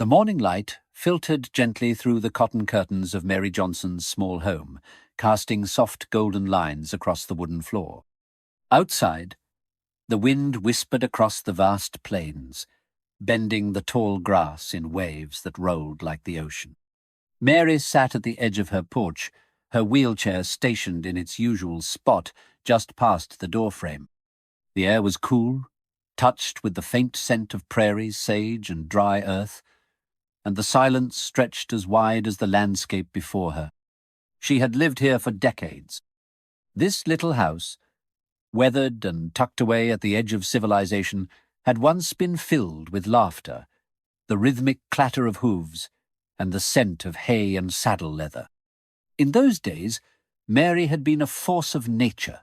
The morning light filtered gently through the cotton curtains of Mary Johnson's small home, casting soft golden lines across the wooden floor. Outside, the wind whispered across the vast plains, bending the tall grass in waves that rolled like the ocean. Mary sat at the edge of her porch, her wheelchair stationed in its usual spot just past the doorframe. The air was cool, touched with the faint scent of prairies, sage, and dry earth, and the silence stretched as wide as the landscape before her. She had lived here for decades. This little house, weathered and tucked away at the edge of civilization, had once been filled with laughter, the rhythmic clatter of hooves, and the scent of hay and saddle leather. In those days, Mary had been a force of nature,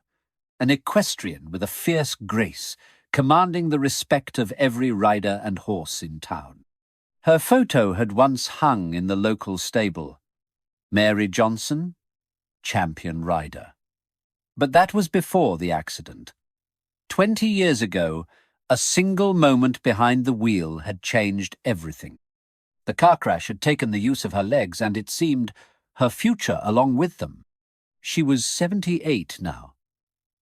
an equestrian with a fierce grace, commanding the respect of every rider and horse in town. Her photo had once hung in the local stable. Mary Johnson, champion rider. But that was before the accident. 20 years ago, a single moment behind the wheel had changed everything. The car crash had taken the use of her legs, and it seemed her future along with them. She was 78 now.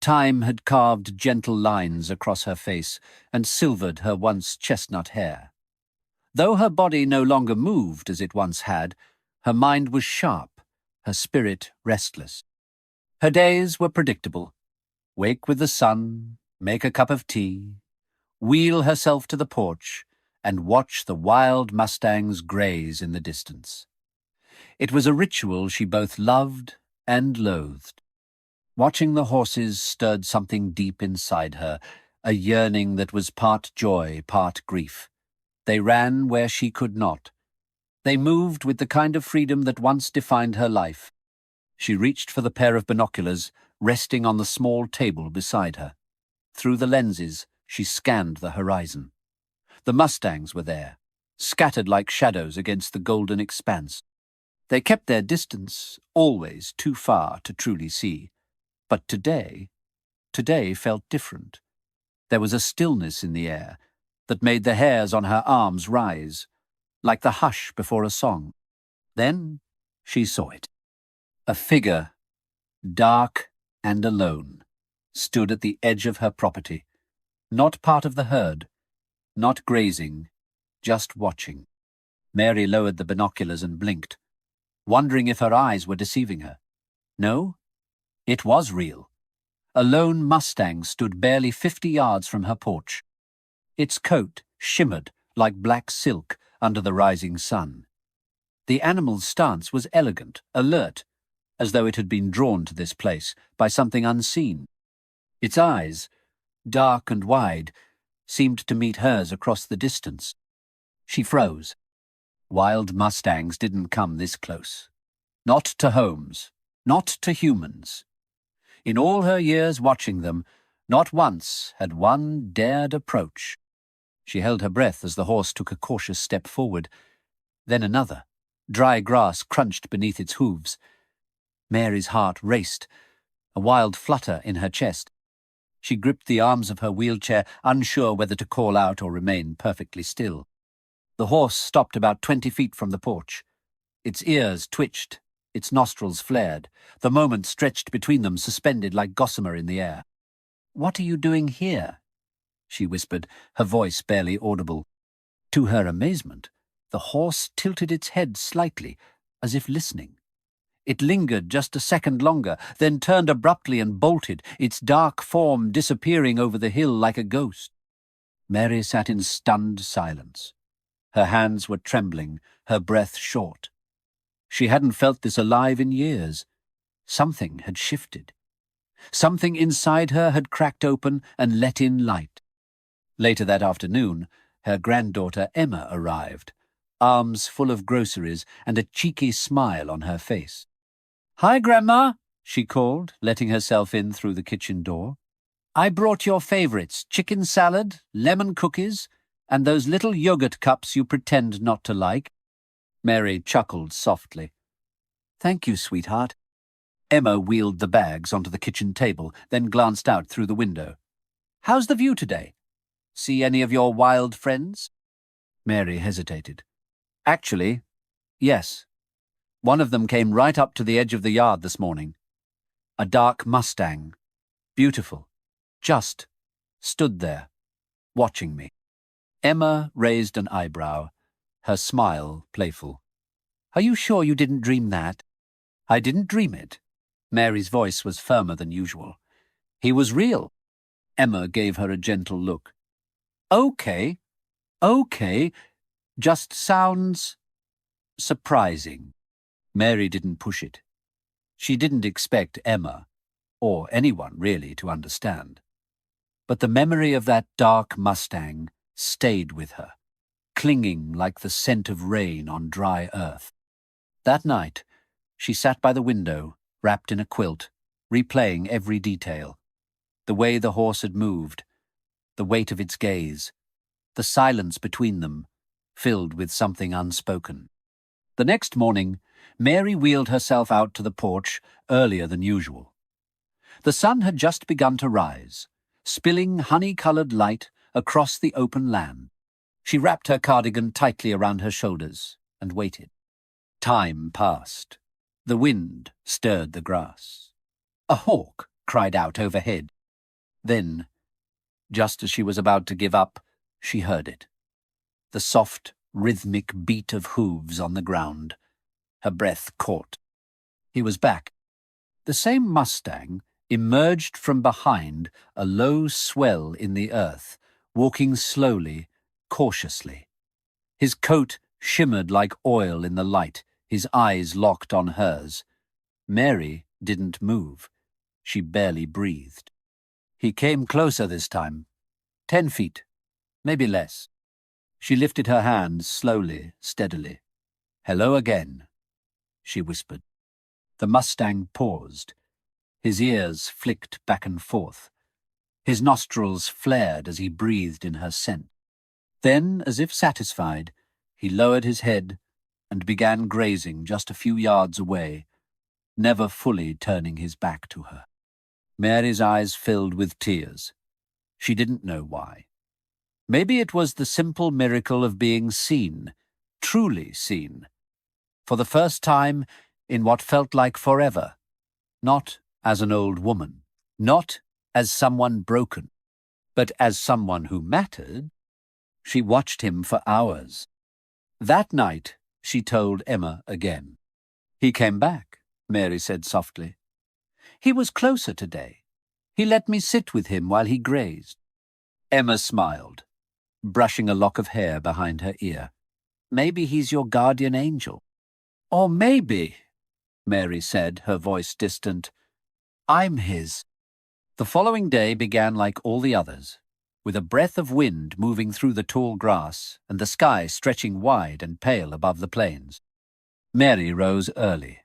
Time had carved gentle lines across her face and silvered her once chestnut hair. Though her body no longer moved as it once had, her mind was sharp, her spirit restless. Her days were predictable. Wake with the sun, make a cup of tea, wheel herself to the porch, and watch the wild mustangs graze in the distance. It was a ritual she both loved and loathed. Watching the horses stirred something deep inside her, a yearning that was part joy, part grief. They ran where she could not. They moved with the kind of freedom that once defined her life. She reached for the pair of binoculars resting on the small table beside her. Through the lenses, she scanned the horizon. The mustangs were there, scattered like shadows against the golden expanse. They kept their distance, always too far to truly see. But today felt different. There was a stillness in the air that made the hairs on her arms rise, like the hush before a song. Then she saw it. A figure, dark and alone, stood at the edge of her property, not part of the herd, not grazing, just watching. Mary lowered the binoculars and blinked, wondering if her eyes were deceiving her. No, it was real. A lone Mustang stood barely 50 yards from her porch. Its coat shimmered like black silk under the rising sun. The animal's stance was elegant, alert, as though it had been drawn to this place by something unseen. Its eyes, dark and wide, seemed to meet hers across the distance. She froze. Wild mustangs didn't come this close. Not to homes, not to humans. In all her years watching them, not once had one dared approach. She held her breath as the horse took a cautious step forward. Then another. Dry grass crunched beneath its hooves. Mary's heart raced, a wild flutter in her chest. She gripped the arms of her wheelchair, unsure whether to call out or remain perfectly still. The horse stopped about 20 feet from the porch. Its ears twitched, its nostrils flared. The moment stretched between them, suspended like gossamer in the air. "What are you doing here?" she whispered, her voice barely audible. To her amazement, the horse tilted its head slightly, as if listening. It lingered just a second longer, then turned abruptly and bolted, its dark form disappearing over the hill like a ghost. Mary sat in stunned silence. Her hands were trembling, her breath short. She hadn't felt this alive in years. Something had shifted. Something inside her had cracked open and let in light. Later that afternoon, her granddaughter Emma arrived, arms full of groceries and a cheeky smile on her face. "Hi, Grandma," she called, letting herself in through the kitchen door. "I brought your favorites, chicken salad, lemon cookies, and those little yogurt cups you pretend not to like." Mary chuckled softly. "Thank you, sweetheart." Emma wheeled the bags onto the kitchen table, then glanced out through the window. "How's the view today? See any of your wild friends?" Mary hesitated. Actually, yes. One of them came right up to the edge of the yard this morning. A dark Mustang. Beautiful. Just stood there, watching me. Emma raised an eyebrow, her smile playful. Are you sure you didn't dream that? I didn't dream it. Mary's voice was firmer than usual. He was real. Emma gave her a gentle look. Okay, just sounds surprising. Mary didn't push it. She didn't expect Emma, or anyone really, to understand. But the memory of that dark Mustang stayed with her, clinging like the scent of rain on dry earth. That night, she sat by the window, wrapped in a quilt, replaying every detail. The way the horse had moved, the weight of its gaze, the silence between them, filled with something unspoken. The next morning, Mary wheeled herself out to the porch earlier than usual. The sun had just begun to rise, spilling honey-coloured light across the open land. She wrapped her cardigan tightly around her shoulders and waited. Time passed. The wind stirred the grass. A hawk cried out overhead. Then, just as she was about to give up, she heard it. The soft, rhythmic beat of hooves on the ground. Her breath caught. He was back. The same Mustang emerged from behind a low swell in the earth, walking slowly, cautiously. His coat shimmered like oil in the light, his eyes locked on hers. Mary didn't move. She barely breathed. He came closer this time. 10 feet, maybe less. She lifted her hand slowly, steadily. Hello again, she whispered. The Mustang paused. His ears flicked back and forth. His nostrils flared as he breathed in her scent. Then, as if satisfied, he lowered his head and began grazing just a few yards away, never fully turning his back to her. Mary's eyes filled with tears. She didn't know why. Maybe it was the simple miracle of being seen, truly seen, for the first time in what felt like forever, not as an old woman, not as someone broken, but as someone who mattered. She watched him for hours. That night, she told Emma again. He came back, Mary said softly. He was closer today. He let me sit with him while he grazed. Emma smiled, brushing a lock of hair behind her ear. Maybe he's your guardian angel. Or maybe, Mary said, her voice distant, I'm his. The following day began like all the others, with a breath of wind moving through the tall grass and the sky stretching wide and pale above the plains. Mary rose early,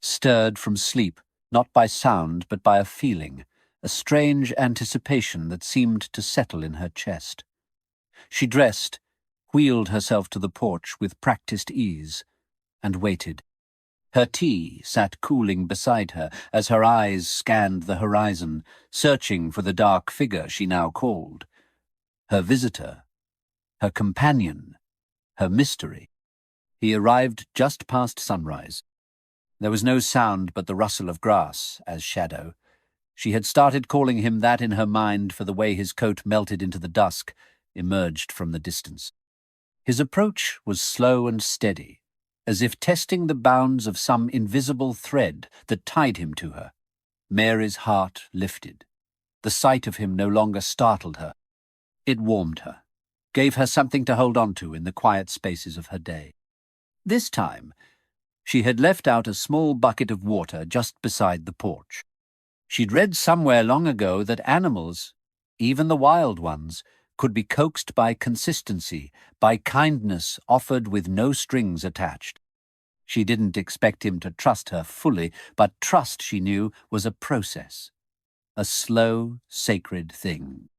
stirred from sleep, not by sound but by a feeling, a strange anticipation that seemed to settle in her chest. She dressed, wheeled herself to the porch with practiced ease, and waited. Her tea sat cooling beside her as her eyes scanned the horizon, searching for the dark figure she now called. Her visitor, her companion, her mystery. He arrived just past sunrise. There was no sound but the rustle of grass as shadow. She had started calling him that in her mind for the way his coat melted into the dusk, emerged from the distance. His approach was slow and steady, as if testing the bounds of some invisible thread that tied him to her. Mary's heart lifted. The sight of him no longer startled her. It warmed her, gave her something to hold on to in the quiet spaces of her day. This time, she had left out a small bucket of water just beside the porch. She'd read somewhere long ago that animals, even the wild ones, could be coaxed by consistency, by kindness offered with no strings attached. She didn't expect him to trust her fully, but trust, she knew, was a process, a slow, sacred thing.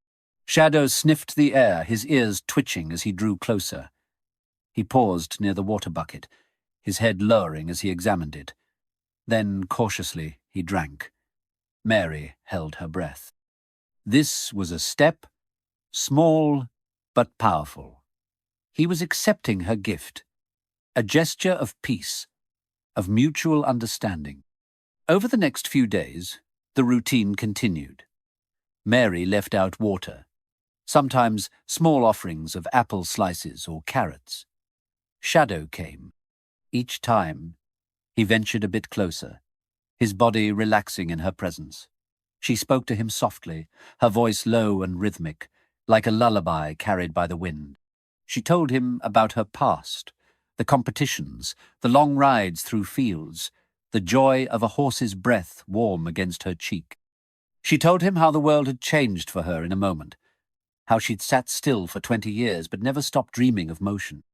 Shadow sniffed the air, his ears twitching as he drew closer. He paused near the water bucket, his head lowering as he examined it. Then, cautiously, he drank. Mary held her breath. This was a step, small but powerful. He was accepting her gift, a gesture of peace, of mutual understanding. Over the next few days, the routine continued. Mary left out water, sometimes small offerings of apple slices or carrots. Shadow came. Each time, he ventured a bit closer, his body relaxing in her presence. She spoke to him softly, her voice low and rhythmic, like a lullaby carried by the wind. She told him about her past, the competitions, the long rides through fields, the joy of a horse's breath warm against her cheek. She told him how the world had changed for her in a moment, how she'd sat still for 20 years but never stopped dreaming of motion.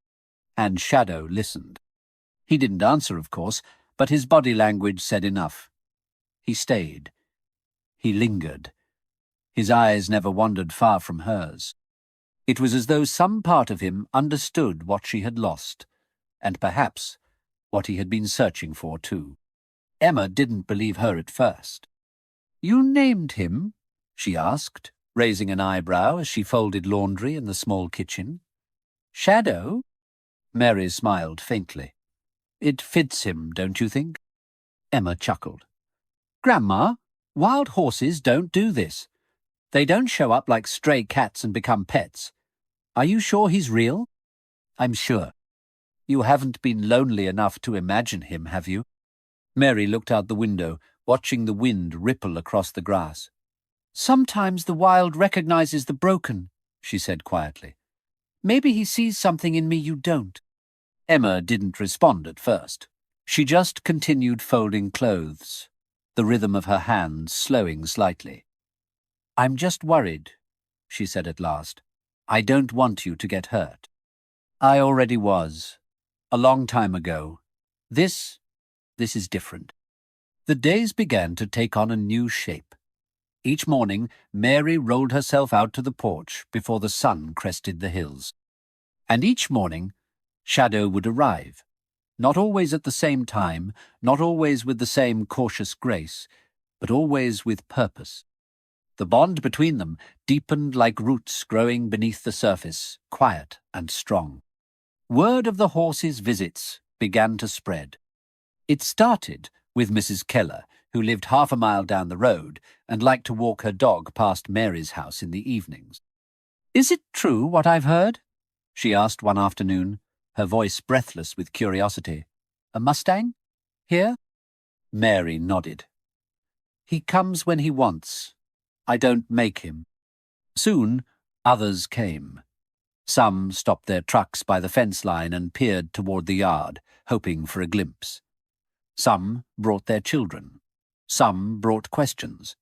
And Shadow listened. He didn't answer, of course, but his body language said enough. He stayed. He lingered. His eyes never wandered far from hers. It was as though some part of him understood what she had lost, and perhaps what he had been searching for too. Emma didn't believe her at first. "You named him?" she asked, raising an eyebrow as she folded laundry in the small kitchen. "Shadow?" Mary smiled faintly. "It fits him, don't you think?" Emma chuckled. "Grandma, wild horses don't do this. They don't show up like stray cats and become pets. Are you sure he's real?" "I'm sure. You haven't been lonely enough to imagine him, have you?" Mary looked out the window, watching the wind ripple across the grass. "Sometimes the wild recognizes the broken," she said quietly. "Maybe he sees something in me you don't." Emma didn't respond at first. She just continued folding clothes, the rhythm of her hands slowing slightly. "I'm just worried," she said at last. "I don't want you to get hurt." "I already was. A long time ago. This is different." The days began to take on a new shape. Each morning, Mary rolled herself out to the porch before the sun crested the hills. And each morning, Shadow would arrive, not always at the same time, not always with the same cautious grace, but always with purpose. The bond between them deepened like roots growing beneath the surface, quiet and strong. Word of the horse's visits began to spread. It started with Mrs. Keller, who lived half a mile down the road and liked to walk her dog past Mary's house in the evenings. "Is it true what I've heard?" she asked one afternoon, her voice breathless with curiosity. "A Mustang? Here?" Mary nodded. "He comes when he wants. I don't make him." Soon, others came. Some stopped their trucks by the fence line and peered toward the yard, hoping for a glimpse. Some brought their children. Some brought questions.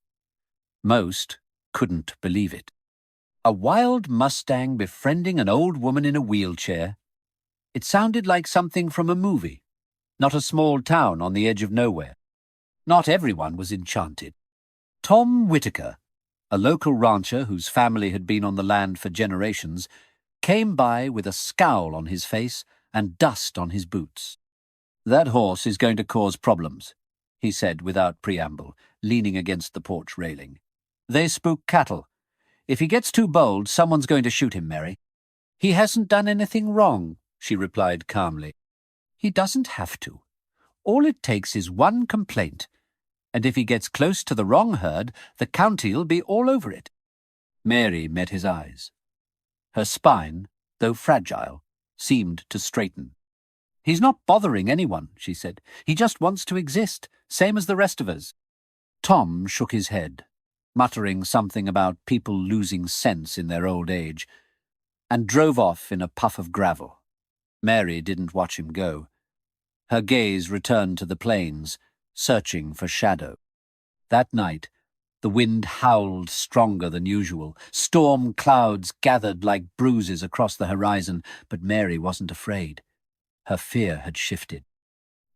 Most couldn't believe it. A wild Mustang befriending an old woman in a wheelchair. It sounded like something from a movie, not a small town on the edge of nowhere. Not everyone was enchanted. Tom Whitaker, a local rancher whose family had been on the land for generations, came by with a scowl on his face and dust on his boots. "That horse is going to cause problems," he said without preamble, leaning against the porch railing. "They spook cattle. If he gets too bold, someone's going to shoot him, Mary." "He hasn't done anything wrong," she replied calmly. "He doesn't have to. All it takes is one complaint, and if he gets close to the wrong herd, the county'll be all over it." Mary met his eyes. Her spine, though fragile, seemed to straighten. "He's not bothering anyone," she said. "He just wants to exist, same as the rest of us." Tom shook his head, muttering something about people losing sense in their old age, and drove off in a puff of gravel. Mary didn't watch him go. Her gaze returned to the plains, searching for Shadow. That night, the wind howled stronger than usual. Storm clouds gathered like bruises across the horizon, but Mary wasn't afraid. Her fear had shifted.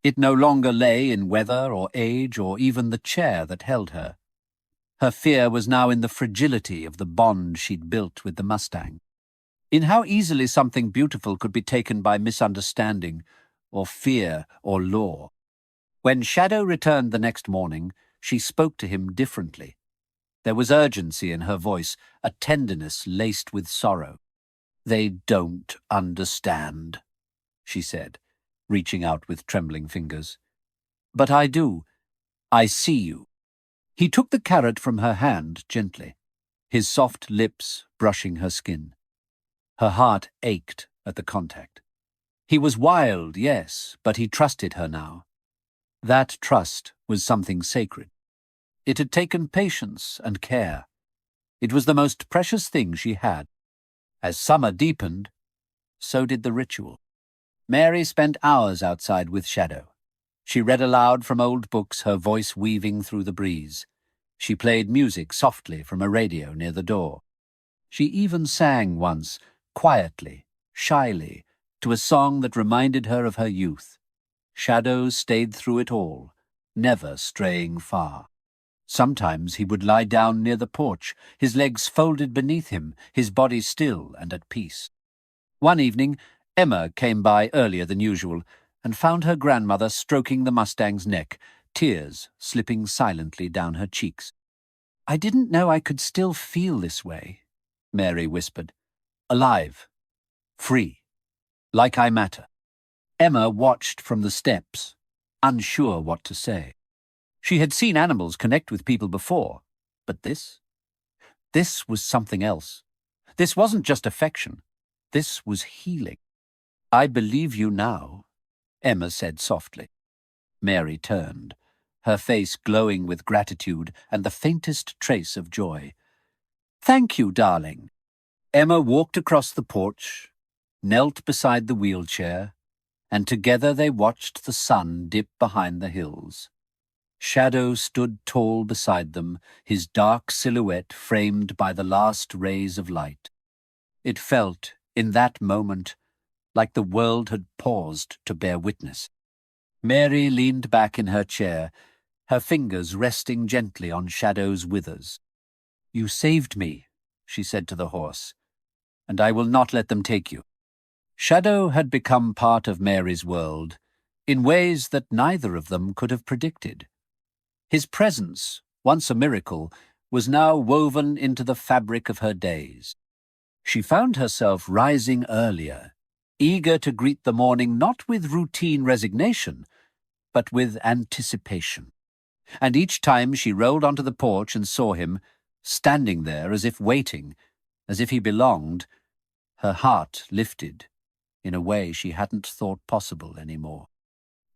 It no longer lay in weather or age or even the chair that held her. Her fear was now in the fragility of the bond she'd built with the Mustang, in how easily something beautiful could be taken by misunderstanding, or fear, or law. When Shadow returned the next morning, she spoke to him differently. There was urgency in her voice, a tenderness laced with sorrow. "They don't understand," she said. reaching out with trembling fingers. "But I do. I see you." He took the carrot from her hand gently, his soft lips brushing her skin. Her heart ached at the contact. He was wild, yes, but he trusted her now. That trust was something sacred. It had taken patience and care. It was the most precious thing she had. As summer deepened, so did the ritual. Mary spent hours outside with Shadow. She read aloud from old books, her voice weaving through the breeze. She played music softly from a radio near the door. She even sang once, quietly, shyly, to a song that reminded her of her youth. Shadow stayed through it all, never straying far. Sometimes he would lie down near the porch, his legs folded beneath him, his body still and at peace. One evening, Emma came by earlier than usual and found her grandmother stroking the Mustang's neck, tears slipping silently down her cheeks. "I didn't know I could still feel this way," Mary whispered. "Alive. Free. Like I matter." Emma watched from the steps, unsure what to say. She had seen animals connect with people before, but this was something else. This wasn't just affection. This was healing. "I believe you now," Emma said softly. Mary turned, her face glowing with gratitude and the faintest trace of joy. "Thank you, darling." Emma walked across the porch, knelt beside the wheelchair, and together they watched the sun dip behind the hills. Shadow stood tall beside them, his dark silhouette framed by the last rays of light. It felt, in that moment, like the world had paused to bear witness. Mary leaned back in her chair, her fingers resting gently on Shadow's withers. "You saved me," she said to the horse, "and I will not let them take you." Shadow had become part of Mary's world in ways that neither of them could have predicted. His presence, once a miracle, was now woven into the fabric of her days. She found herself rising earlier, eager to greet the morning not with routine resignation, but with anticipation. And each time she rolled onto the porch and saw him, standing there as if waiting, as if he belonged, her heart lifted in a way she hadn't thought possible anymore.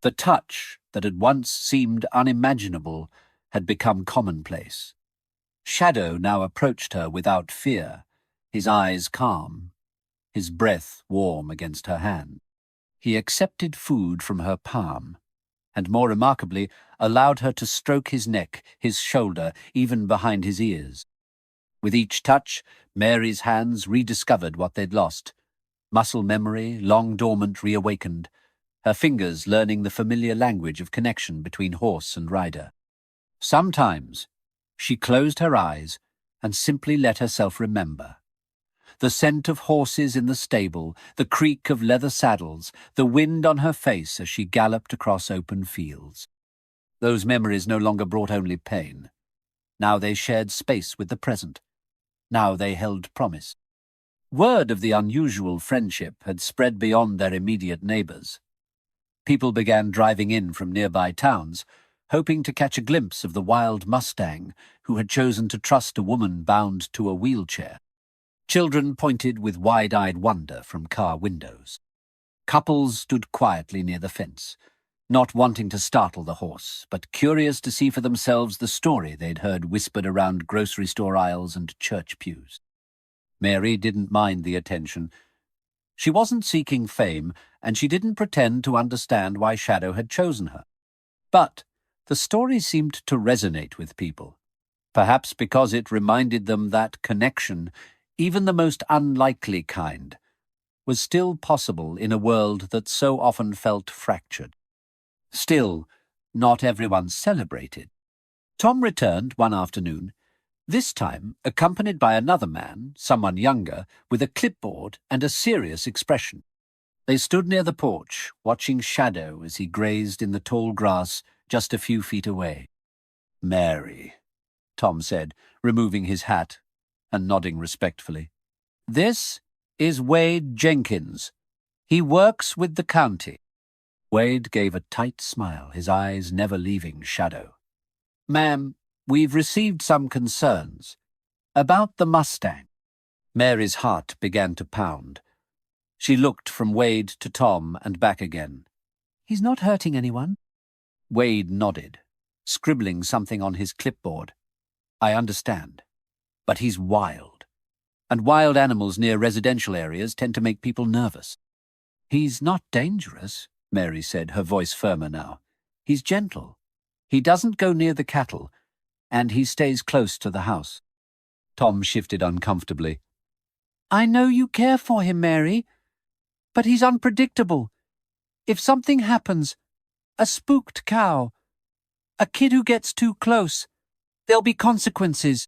The touch that had once seemed unimaginable had become commonplace. Shadow now approached her without fear, his eyes calm, his breath warm against her hand. He accepted food from her palm, and more remarkably, allowed her to stroke his neck, his shoulder, even behind his ears. With each touch, Mary's hands rediscovered what they'd lost. Muscle memory, long dormant, reawakened, her fingers learning the familiar language of connection between horse and rider. Sometimes she closed her eyes and simply let herself remember. The scent of horses in the stable, the creak of leather saddles, the wind on her face as she galloped across open fields. Those memories no longer brought only pain. Now they shared space with the present. Now they held promise. Word of the unusual friendship had spread beyond their immediate neighbors. People began driving in from nearby towns, hoping to catch a glimpse of the wild Mustang who had chosen to trust a woman bound to a wheelchair. Children pointed with wide-eyed wonder from car windows. Couples stood quietly near the fence, not wanting to startle the horse, but curious to see for themselves the story they'd heard whispered around grocery store aisles and church pews. Mary didn't mind the attention. She wasn't seeking fame, and she didn't pretend to understand why Shadow had chosen her. But the story seemed to resonate with people, perhaps because it reminded them that connection, even the most unlikely kind, was still possible in a world that so often felt fractured. Still, not everyone celebrated. Tom returned one afternoon, this time accompanied by another man, someone younger, with a clipboard and a serious expression. They stood near the porch, watching Shadow as he grazed in the tall grass just a few feet away. "Mary," Tom said, removing his hat and nodding respectfully. "This is Wade Jenkins. He works with the county." Wade gave a tight smile, his eyes never leaving Shadow. "Ma'am, we've received some concerns. About the Mustang." Mary's heart began to pound. She looked from Wade to Tom and back again. "He's not hurting anyone?" Wade nodded, scribbling something on his clipboard. "I understand. But he's wild. And wild animals near residential areas tend to make people nervous." "He's not dangerous," Mary said, her voice firmer now. "He's gentle. He doesn't go near the cattle, and he stays close to the house." Tom shifted uncomfortably. "I know you care for him, Mary, but he's unpredictable. If something happens, a spooked cow, a kid who gets too close, there'll be consequences."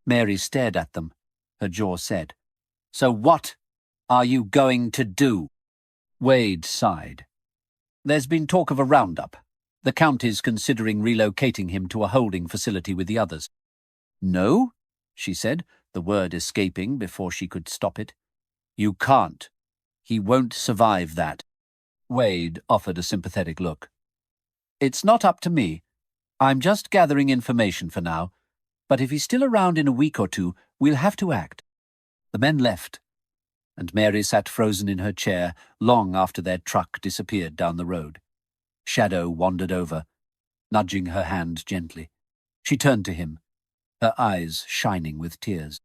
Mary stared at them, her jaw set. "So what are you going to do?" Wade sighed. "There's been talk of a roundup. The county's considering relocating him to a holding facility with the others." "No," she said, the word escaping before she could stop it. "You can't. He won't survive that." Wade offered a sympathetic look. "It's not up to me. I'm just gathering information for now. But if he's still around in a week or two, we'll have to act." The men left, and Mary sat frozen in her chair long after their truck disappeared down the road. Shadow wandered over, nudging her hand gently. She turned to him, her eyes shining with tears.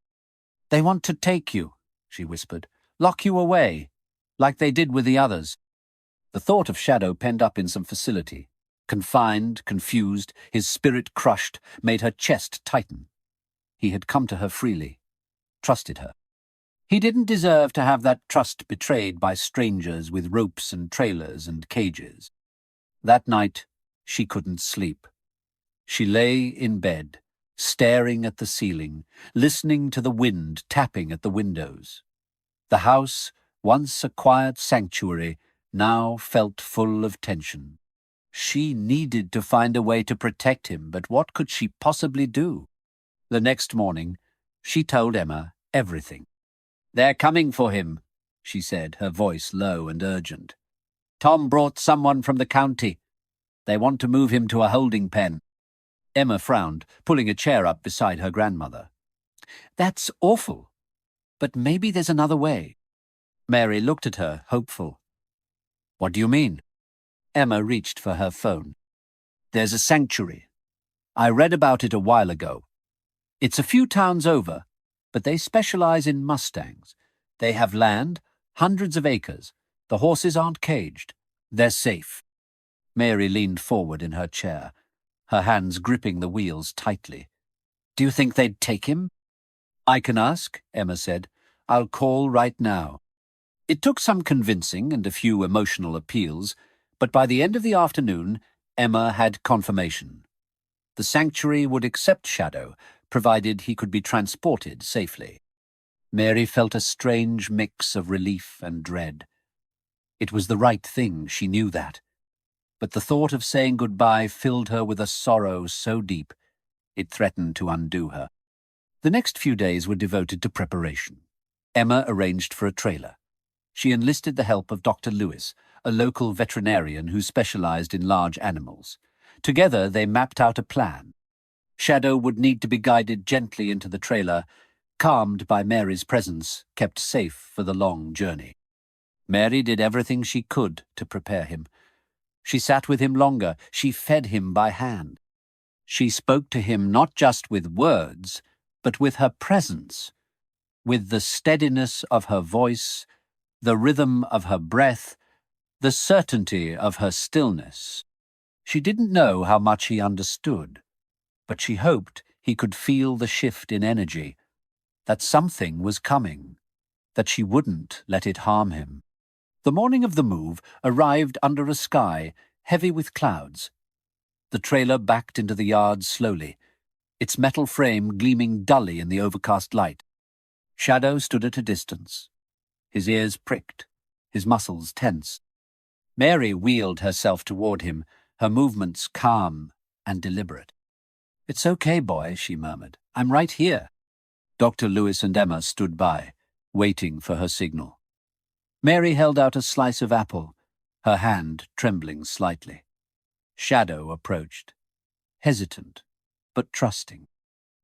"They want to take you," she whispered. "Lock you away, like they did with the others." The thought of Shadow penned up in some facility, confined, confused, his spirit crushed, made her chest tighten. He had come to her freely, trusted her. He didn't deserve to have that trust betrayed by strangers with ropes and trailers and cages. That night, she couldn't sleep. She lay in bed, staring at the ceiling, listening to the wind tapping at the windows. The house, once a quiet sanctuary, now felt full of tension. She needed to find a way to protect him, but what could she possibly do? The next morning, she told Emma everything. "They're coming for him," she said, her voice low and urgent. "Tom brought someone from the county. They want to move him to a holding pen." Emma frowned, pulling a chair up beside her grandmother. "That's awful, but maybe there's another way." Mary looked at her, hopeful. "What do you mean?" Emma reached for her phone. "There's a sanctuary. I read about it a while ago. It's a few towns over, but they specialize in Mustangs. They have land, hundreds of acres. The horses aren't caged. They're safe." Mary leaned forward in her chair, her hands gripping the wheels tightly. "Do you think they'd take him?" "I can ask," Emma said. "I'll call right now." It took some convincing and a few emotional appeals, but by the end of the afternoon, Emma had confirmation. The sanctuary would accept Shadow, provided he could be transported safely. Mary felt a strange mix of relief and dread. It was the right thing, she knew that. But the thought of saying goodbye filled her with a sorrow so deep, it threatened to undo her. The next few days were devoted to preparation. Emma arranged for a trailer. She enlisted the help of Dr. Lewis, a local veterinarian who specialized in large animals. Together they mapped out a plan. Shadow would need to be guided gently into the trailer, calmed by Mary's presence, kept safe for the long journey. Mary did everything she could to prepare him. She sat with him longer, she fed him by hand. She spoke to him not just with words, but with her presence, with the steadiness of her voice, the rhythm of her breath, the certainty of her stillness. She didn't know how much he understood, but she hoped he could feel the shift in energy, that something was coming, that she wouldn't let it harm him. The morning of the move arrived under a sky heavy with clouds. The trailer backed into the yard slowly, its metal frame gleaming dully in the overcast light. Shadow stood at a distance, his ears pricked, his muscles tense. Mary wheeled herself toward him, her movements calm and deliberate. "It's okay, boy," she murmured. "I'm right here." Dr. Lewis and Emma stood by, waiting for her signal. Mary held out a slice of apple, her hand trembling slightly. Shadow approached, hesitant, but trusting.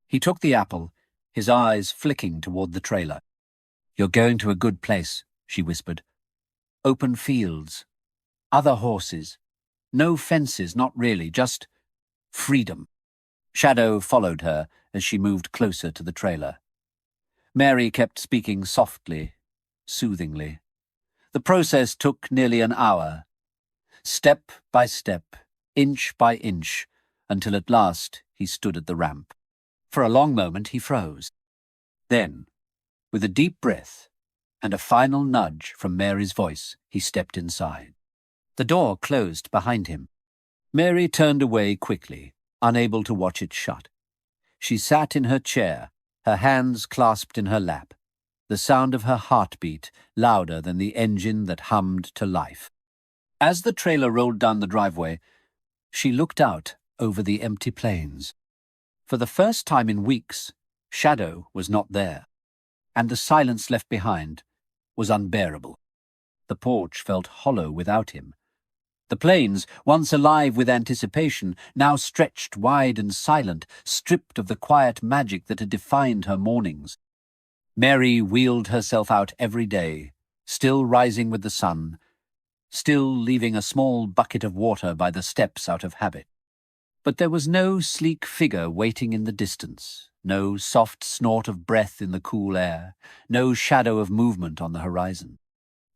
He took the apple, his eyes flicking toward the trailer. "You're going to a good place," she whispered. "Open fields, other horses, no fences, not really, just freedom." Shadow followed her as she moved closer to the trailer. Mary kept speaking softly, soothingly. The process took nearly an hour, step by step, inch by inch, until at last he stood at the ramp. For a long moment he froze. Then, with a deep breath and a final nudge from Mary's voice, he stepped inside. The door closed behind him. Mary turned away quickly, unable to watch it shut. She sat in her chair, her hands clasped in her lap, the sound of her heartbeat louder than the engine that hummed to life. As the trailer rolled down the driveway, she looked out over the empty plains. For the first time in weeks, Shadow was not there, and the silence left behind was unbearable. The porch felt hollow without him. The plains, once alive with anticipation, now stretched wide and silent, stripped of the quiet magic that had defined her mornings. Mary wheeled herself out every day, still rising with the sun, still leaving a small bucket of water by the steps out of habit. But there was no sleek figure waiting in the distance, no soft snort of breath in the cool air, no shadow of movement on the horizon.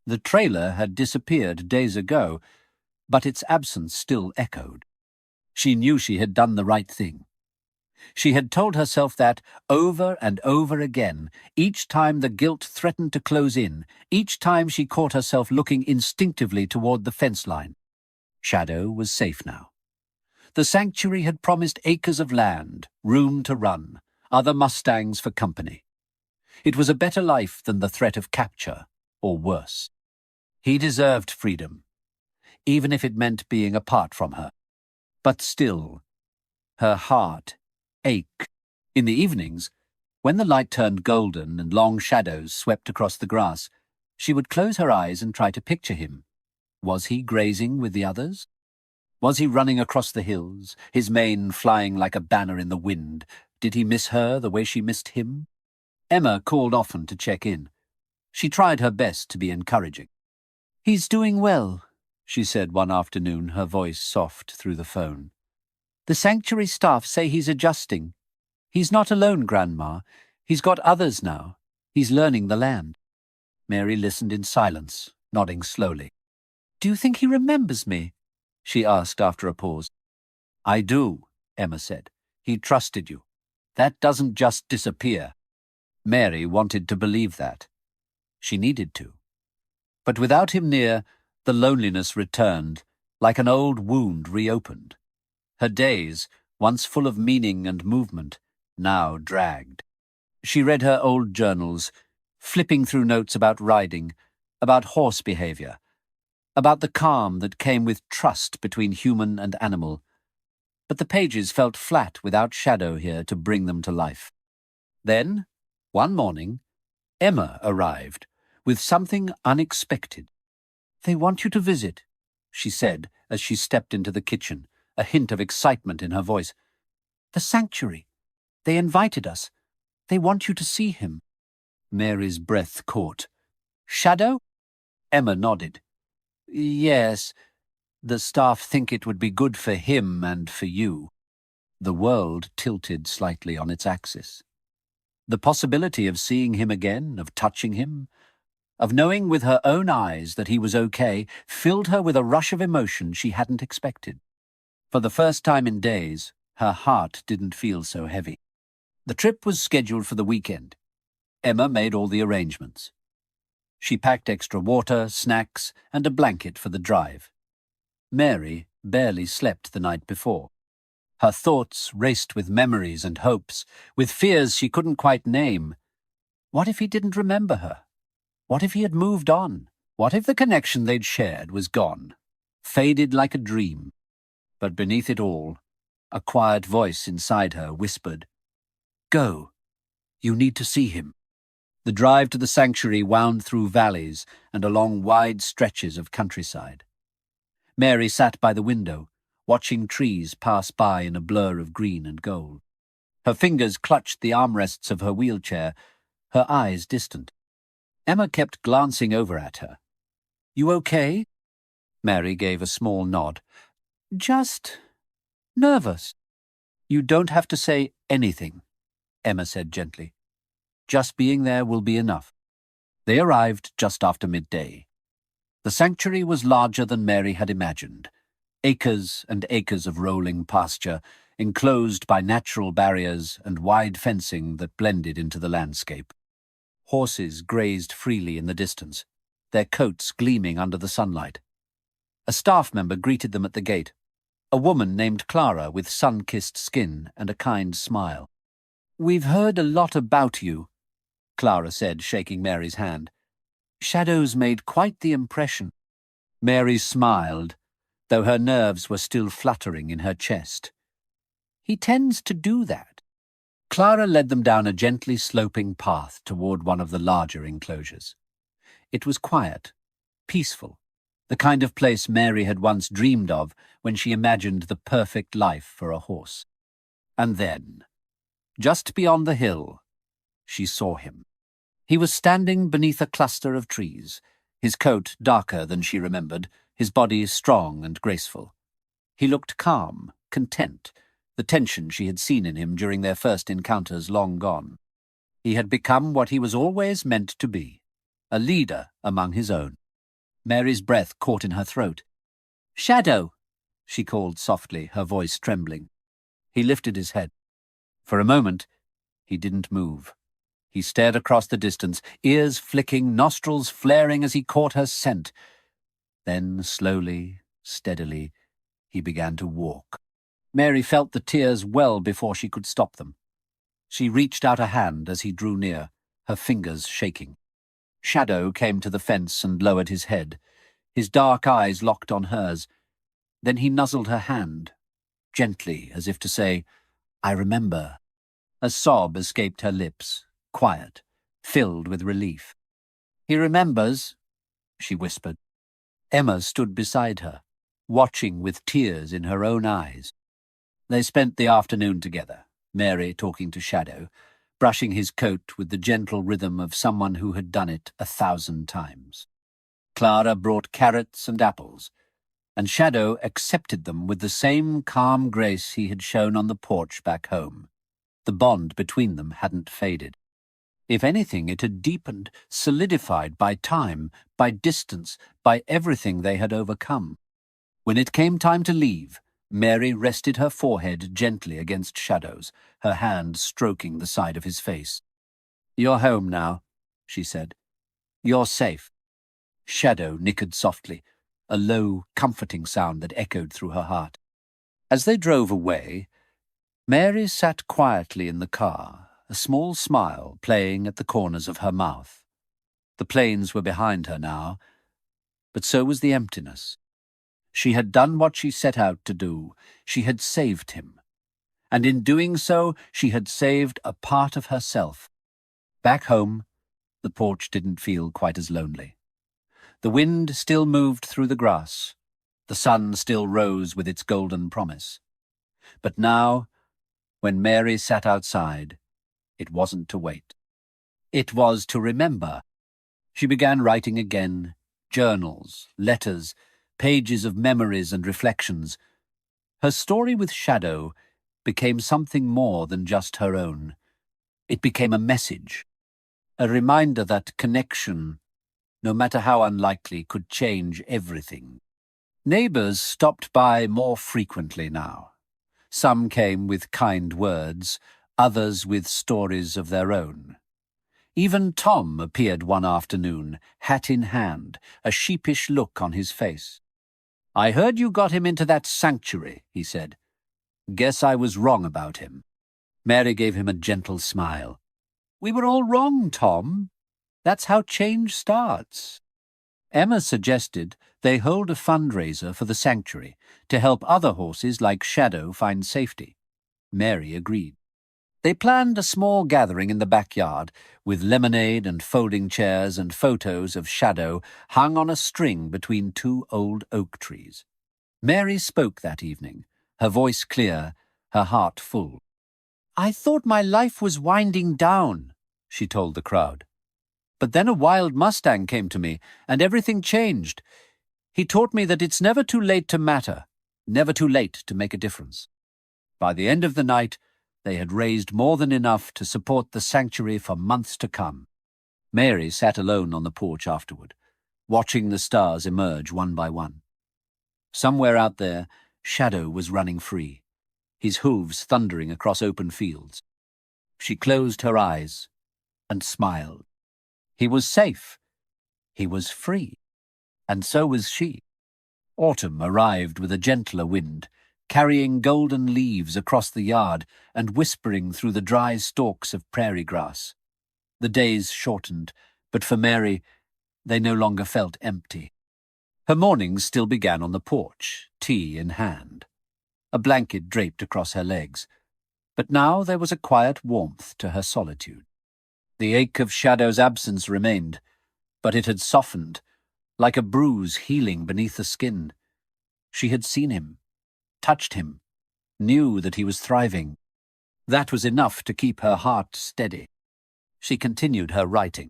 The trailer had disappeared days ago, but its absence still echoed. She knew she had done the right thing. She had told herself that over and over again, each time the guilt threatened to close in, each time she caught herself looking instinctively toward the fence line. Shadow was safe now. The sanctuary had promised acres of land, room to run, other Mustangs for company. It was a better life than the threat of capture, or worse. He deserved freedom, even if it meant being apart from her. But still, her heart ached. In the evenings, when the light turned golden and long shadows swept across the grass, she would close her eyes and try to picture him. Was he grazing with the others? Was he running across the hills, his mane flying like a banner in the wind? Did he miss her the way she missed him? Emma called often to check in. She tried her best to be encouraging. "He's doing well," she said one afternoon, her voice soft through the phone. "The sanctuary staff say he's adjusting. He's not alone, Grandma. He's got others now. He's learning the land." Mary listened in silence, nodding slowly. "Do you think he remembers me?" she asked after a pause. "I do," Emma said. "He trusted you. That doesn't just disappear." Mary wanted to believe that. She needed to. But without him near, the loneliness returned, like an old wound reopened. Her days, once full of meaning and movement, now dragged. She read her old journals, flipping through notes about riding, about horse behavior, about the calm that came with trust between human and animal. But the pages felt flat without Shadow here to bring them to life. Then, one morning, Emma arrived with something unexpected. "They want you to visit," she said as she stepped into the kitchen, a hint of excitement in her voice. "The sanctuary. They invited us. They want you to see him." Mary's breath caught. "Shadow?" Emma nodded. "Yes, the staff think it would be good for him and for you." The world tilted slightly on its axis. The possibility of seeing him again, of touching him, of knowing with her own eyes that he was okay, filled her with a rush of emotion she hadn't expected. For the first time in days, her heart didn't feel so heavy. The trip was scheduled for the weekend. Emma made all the arrangements. She packed extra water, snacks, and a blanket for the drive. Mary barely slept the night before. Her thoughts raced with memories and hopes, with fears she couldn't quite name. What if he didn't remember her? What if he had moved on? What if the connection they'd shared was gone, faded like a dream? But beneath it all, a quiet voice inside her whispered, "Go. You need to see him." The drive to the sanctuary wound through valleys and along wide stretches of countryside. Mary sat by the window, watching trees pass by in a blur of green and gold. Her fingers clutched the armrests of her wheelchair, her eyes distant. Emma kept glancing over at her. "You okay?" Mary gave a small nod. "Just nervous." "You don't have to say anything," Emma said gently. "Just being there will be enough." They arrived just after midday. The sanctuary was larger than Mary had imagined. Acres and acres of rolling pasture, enclosed by natural barriers and wide fencing that blended into the landscape. Horses grazed freely in the distance, their coats gleaming under the sunlight. A staff member greeted them at the gate, a woman named Clara with sun-kissed skin and a kind smile. "We've heard a lot about you," Clara said, shaking Mary's hand. "Shadow's made quite the impression." Mary smiled, though her nerves were still fluttering in her chest. "He tends to do that." Clara led them down a gently sloping path toward one of the larger enclosures. It was quiet, peaceful, the kind of place Mary had once dreamed of when she imagined the perfect life for a horse. And then, just beyond the hill, she saw him. He was standing beneath a cluster of trees, his coat darker than she remembered, his body strong and graceful. He looked calm, content, the tension she had seen in him during their first encounters long gone. He had become what he was always meant to be, a leader among his own. Mary's breath caught in her throat. "Shadow," she called softly, her voice trembling. He lifted his head. For a moment, he didn't move. He stared across the distance, ears flicking, nostrils flaring as he caught her scent. Then, slowly, steadily, he began to walk. Mary felt the tears well before she could stop them. She reached out a hand as he drew near, her fingers shaking. Shadow came to the fence and lowered his head, his dark eyes locked on hers. Then he nuzzled her hand, gently, as if to say, "I remember." A sob escaped her lips, quiet, filled with relief. "He remembers," she whispered. Emma stood beside her, watching with tears in her own eyes. They spent the afternoon together, Mary talking to Shadow, brushing his coat with the gentle rhythm of someone who had done it 1,000 times. Clara brought carrots and apples, and Shadow accepted them with the same calm grace he had shown on the porch back home. The bond between them hadn't faded. If anything, it had deepened, solidified by time, by distance, by everything they had overcome. When it came time to leave, Mary rested her forehead gently against Shadow's, her hand stroking the side of his face. "You're home now," she said. "You're safe." Shadow nickered softly, a low, comforting sound that echoed through her heart. As they drove away, Mary sat quietly in the car, a small smile playing at the corners of her mouth. The plains were behind her now, but so was the emptiness. She had done what she set out to do. She had saved him. And in doing so, she had saved a part of herself. Back home, the porch didn't feel quite as lonely. The wind still moved through the grass. The sun still rose with its golden promise. But now, when Mary sat outside, it wasn't to wait. It was to remember. She began writing again, journals, letters, pages of memories and reflections. Her story with Shadow became something more than just her own. It became a message, a reminder that connection, no matter how unlikely, could change everything. Neighbors stopped by more frequently now. Some came with kind words, others with stories of their own. Even Tom appeared one afternoon, hat in hand, a sheepish look on his face. "I heard you got him into that sanctuary," he said. "Guess I was wrong about him." Mary gave him a gentle smile. "We were all wrong, Tom. That's how change starts." Emma suggested they hold a fundraiser for the sanctuary to help other horses like Shadow find safety. Mary agreed. They planned a small gathering in the backyard with lemonade and folding chairs and photos of Shadow hung on a string between two old oak trees. Mary spoke that evening, her voice clear, her heart full. "I thought my life was winding down," she told the crowd. "But then a wild Mustang came to me, and everything changed. He taught me that it's never too late to matter, never too late to make a difference." By the end of the night, they had raised more than enough to support the sanctuary for months to come. Mary sat alone on the porch afterward, watching the stars emerge one by one. Somewhere out there, Shadow was running free, his hooves thundering across open fields. She closed her eyes and smiled. He was safe. He was free. And so was she. Autumn arrived with a gentler wind, carrying golden leaves across the yard and whispering through the dry stalks of prairie grass. The days shortened, but for Mary, they no longer felt empty. Her mornings still began on the porch, tea in hand, a blanket draped across her legs. But now there was a quiet warmth to her solitude. The ache of Shadow's absence remained, but it had softened, like a bruise healing beneath the skin. She had seen him, touched him, knew that he was thriving. That was enough to keep her heart steady. She continued her writing.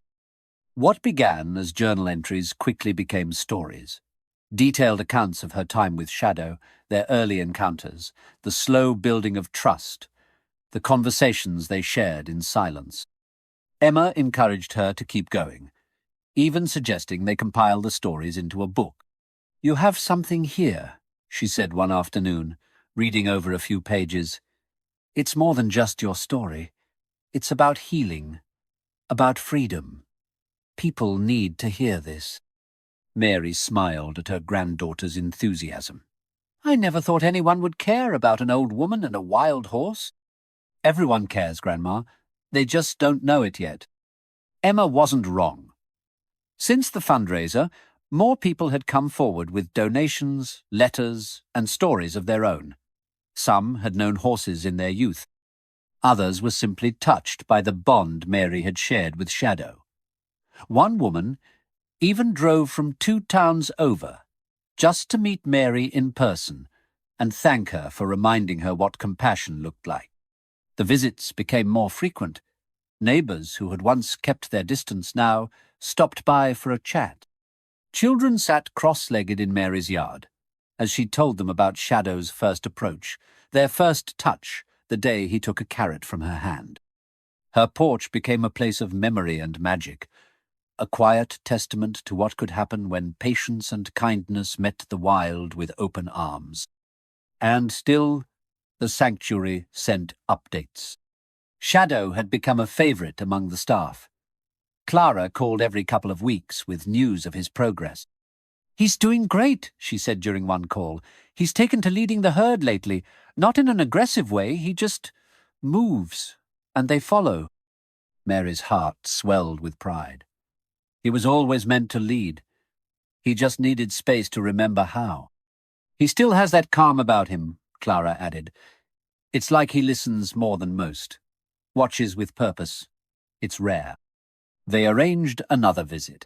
What began as journal entries quickly became stories. Detailed accounts of her time with Shadow, their early encounters, the slow building of trust, the conversations they shared in silence. Emma encouraged her to keep going, even suggesting they compile the stories into a book. "You have something here," she said one afternoon, reading over a few pages. "It's more than just your story. It's about healing, about freedom. People need to hear this." Mary smiled at her granddaughter's enthusiasm. "I never thought anyone would care about an old woman and a wild horse." "Everyone cares, Grandma. They just don't know it yet." Emma wasn't wrong. Since the fundraiser, more people had come forward with donations, letters, and stories of their own. Some had known horses in their youth. Others were simply touched by the bond Mary had shared with Shadow. One woman even drove from 2 towns over, just to meet Mary in person and thank her for reminding her what compassion looked like. The visits became more frequent. Neighbors who had once kept their distance now stopped by for a chat. Children sat cross-legged in Mary's yard as she told them about Shadow's first approach, their first touch, the day he took a carrot from her hand. Her porch became a place of memory and magic, a quiet testament to what could happen when patience and kindness met the wild with open arms. And still, the sanctuary sent updates. Shadow had become a favorite among the staff. Clara called every couple of weeks with news of his progress. "He's doing great," she said during one call. "He's taken to leading the herd lately, not in an aggressive way, he just moves, and they follow." Mary's heart swelled with pride. He was always meant to lead. He just needed space to remember how. "He still has that calm about him," Clara added. "It's like he listens more than most. Watches with purpose. It's rare." They arranged another visit.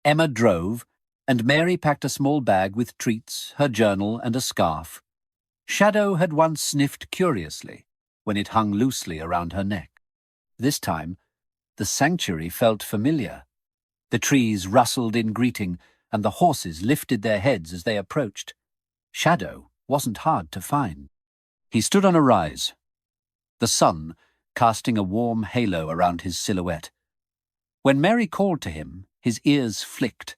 Emma drove, and Mary packed a small bag with treats, her journal, and a scarf. Shadow had once sniffed curiously when it hung loosely around her neck. This time, the sanctuary felt familiar. The trees rustled in greeting, and the horses lifted their heads as they approached. Shadow wasn't hard to find. He stood on a rise, the sun casting a warm halo around his silhouette. When Mary called to him, his ears flicked,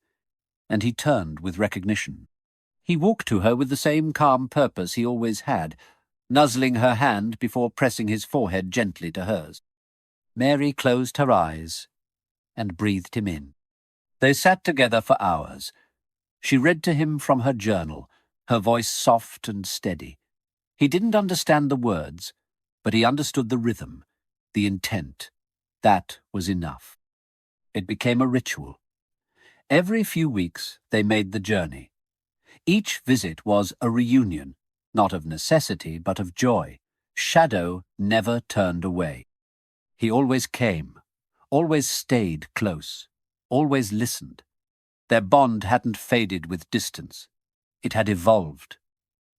and he turned with recognition. He walked to her with the same calm purpose he always had, nuzzling her hand before pressing his forehead gently to hers. Mary closed her eyes and breathed him in. They sat together for hours. She read to him from her journal, her voice soft and steady. He didn't understand the words, but he understood the rhythm, the intent. That was enough. It became a ritual. Every few weeks they made the journey. Each visit was a reunion, not of necessity, but of joy. Shadow never turned away. He always came, always stayed close, always listened. Their bond hadn't faded with distance. It had evolved.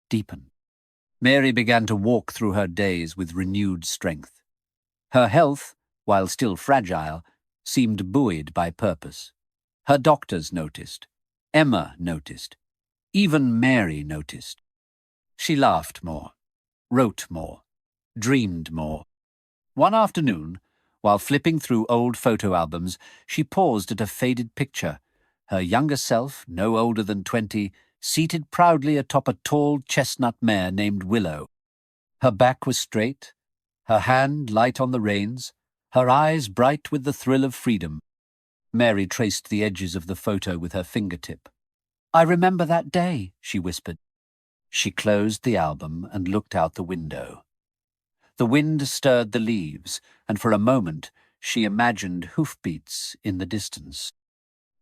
deepened. Mary began to walk through her days with renewed strength. Her health, while still fragile, seemed buoyed by purpose. Her doctors noticed. Emma noticed. Even Mary noticed. She laughed more, wrote more, dreamed more. One afternoon, while flipping through old photo albums, she paused at a faded picture, her younger self, no older than 20, seated proudly atop a tall chestnut mare named Willow. Her back was straight, her hand light on the reins, her eyes bright with the thrill of freedom. Mary traced the edges of the photo with her fingertip. "I remember that day," she whispered. She closed the album and looked out the window. The wind stirred the leaves, and for a moment she imagined hoofbeats in the distance.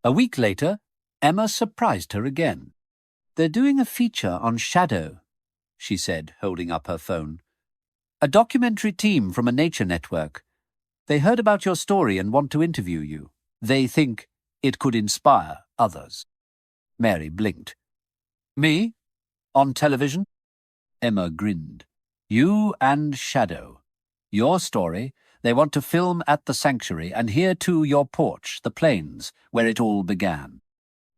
A week later, Emma surprised her again. "They're doing a feature on shadow," she said, holding up her phone. "A documentary team from a nature network. They heard about your story and want to interview you. They think it could inspire others." Mary blinked. "Me? On television?" Emma grinned. "You and Shadow. Your story. They want to film at the sanctuary, and here too your porch, the plains, where it all began."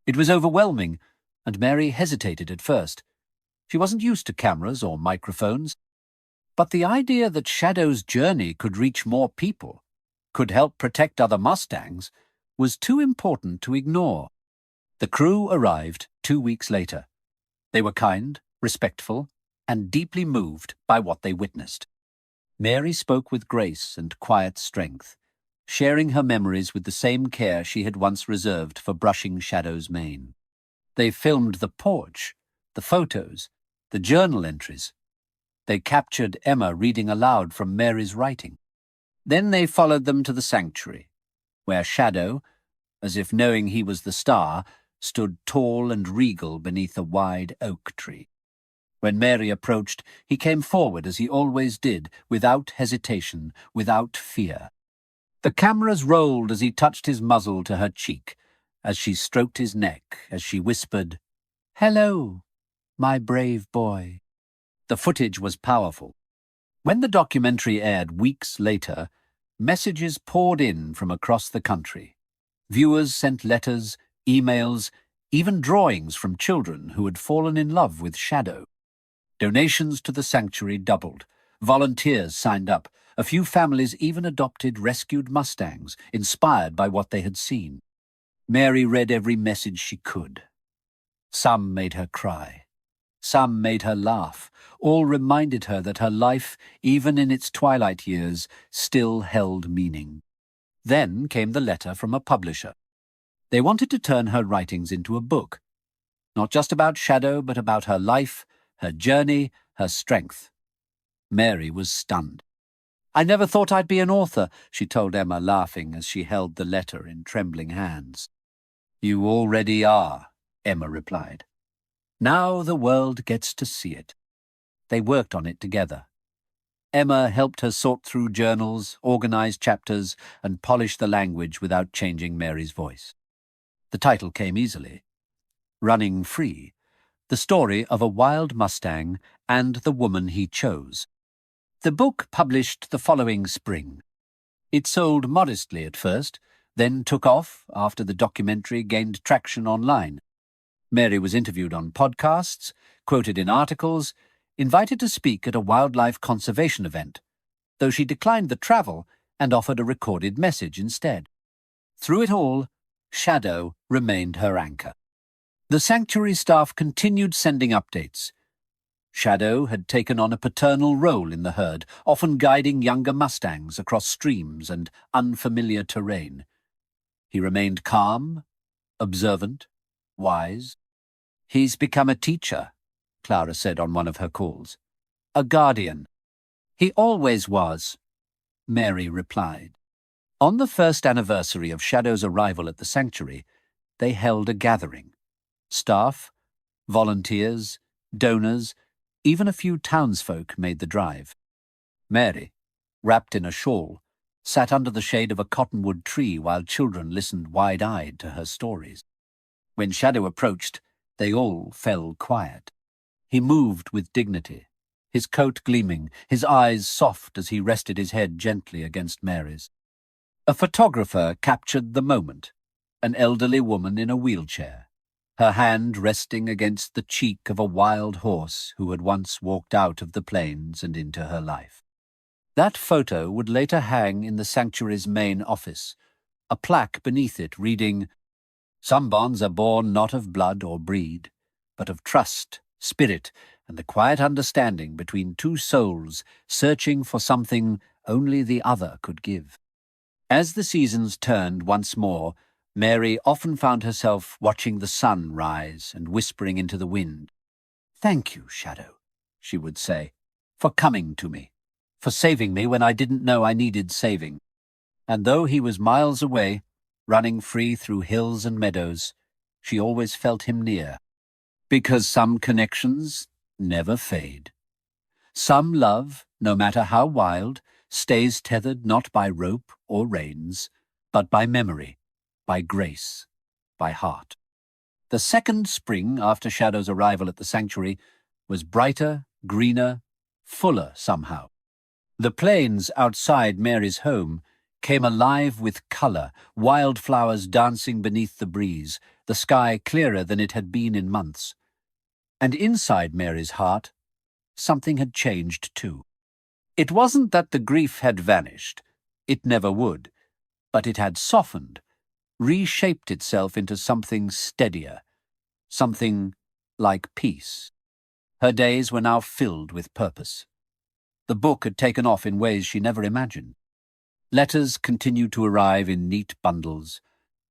It was overwhelming, and Mary hesitated at first. She wasn't used to cameras or microphones. But the idea that Shadow's journey could reach more people, could help protect other Mustangs, was too important to ignore. The crew arrived 2 weeks later. They were kind, respectful, and deeply moved by what they witnessed. Mary spoke with grace and quiet strength, sharing her memories with the same care she had once reserved for brushing Shadow's mane. They filmed the porch, the photos, the journal entries. They captured Emma reading aloud from Mary's writing. Then they followed them to the sanctuary, where Shadow, as if knowing he was the star, stood tall and regal beneath a wide oak tree. When Mary approached, he came forward as he always did, without hesitation, without fear. The cameras rolled as he touched his muzzle to her cheek, as she stroked his neck, as she whispered, "Hello, my brave boy." The footage was powerful. When the documentary aired weeks later, messages poured in from across the country. Viewers sent letters, emails, even drawings from children who had fallen in love with Shadow. Donations to the sanctuary doubled. Volunteers signed up. A few families even adopted rescued Mustangs, inspired by what they had seen. Mary read every message she could. Some made her cry. Some made her laugh. All reminded her that her life, even in its twilight years, still held meaning. Then came the letter from a publisher. They wanted to turn her writings into a book. Not just about Shadow, but about her life, her journey, her strength. Mary was stunned. "I never thought I'd be an author," she told Emma, laughing as she held the letter in trembling hands. "You already are," Emma replied. "Now the world gets to see it." They worked on it together. Emma helped her sort through journals, organize chapters, and polish the language without changing Mary's voice. The title came easily. Running Free, the story of a wild Mustang and the woman he chose. The book published the following spring. It sold modestly at first, then took off after the documentary gained traction online. Mary was interviewed on podcasts, quoted in articles, invited to speak at a wildlife conservation event, though she declined the travel and offered a recorded message instead. Through it all, Shadow remained her anchor. The sanctuary staff continued sending updates. Shadow had taken on a paternal role in the herd, often guiding younger Mustangs across streams and unfamiliar terrain. He remained calm, observant, wise. "He's become a teacher," Clara said on one of her calls. "A guardian." "He always was," Mary replied. On the first anniversary of Shadow's arrival at the sanctuary, they held a gathering. Staff, volunteers, donors, even a few townsfolk made the drive. Mary, wrapped in a shawl, sat under the shade of a cottonwood tree while children listened wide-eyed to her stories. When Shadow approached, they all fell quiet. He moved with dignity, his coat gleaming, his eyes soft as he rested his head gently against Mary's. A photographer captured the moment, an elderly woman in a wheelchair, her hand resting against the cheek of a wild horse who had once walked out of the plains and into her life. That photo would later hang in the sanctuary's main office, a plaque beneath it reading, "Some bonds are born not of blood or breed, but of trust, spirit, and the quiet understanding between two souls searching for something only the other could give." As the seasons turned once more, Mary often found herself watching the sun rise and whispering into the wind. "Thank you, Shadow," she would say, "for coming to me, for saving me when I didn't know I needed saving." And though he was miles away, running free through hills and meadows, she always felt him near. Because some connections never fade. Some love, no matter how wild, stays tethered not by rope or reins, but by memory, by grace, by heart. The second spring after Shadow's arrival at the sanctuary was brighter, greener, fuller somehow. The plains outside Mary's home came alive with colour, wildflowers dancing beneath the breeze, the sky clearer than it had been in months. And inside Mary's heart, something had changed too. It wasn't that the grief had vanished, it never would, but it had softened, reshaped itself into something steadier, something like peace. Her days were now filled with purpose. The book had taken off in ways she never imagined. Letters continued to arrive in neat bundles,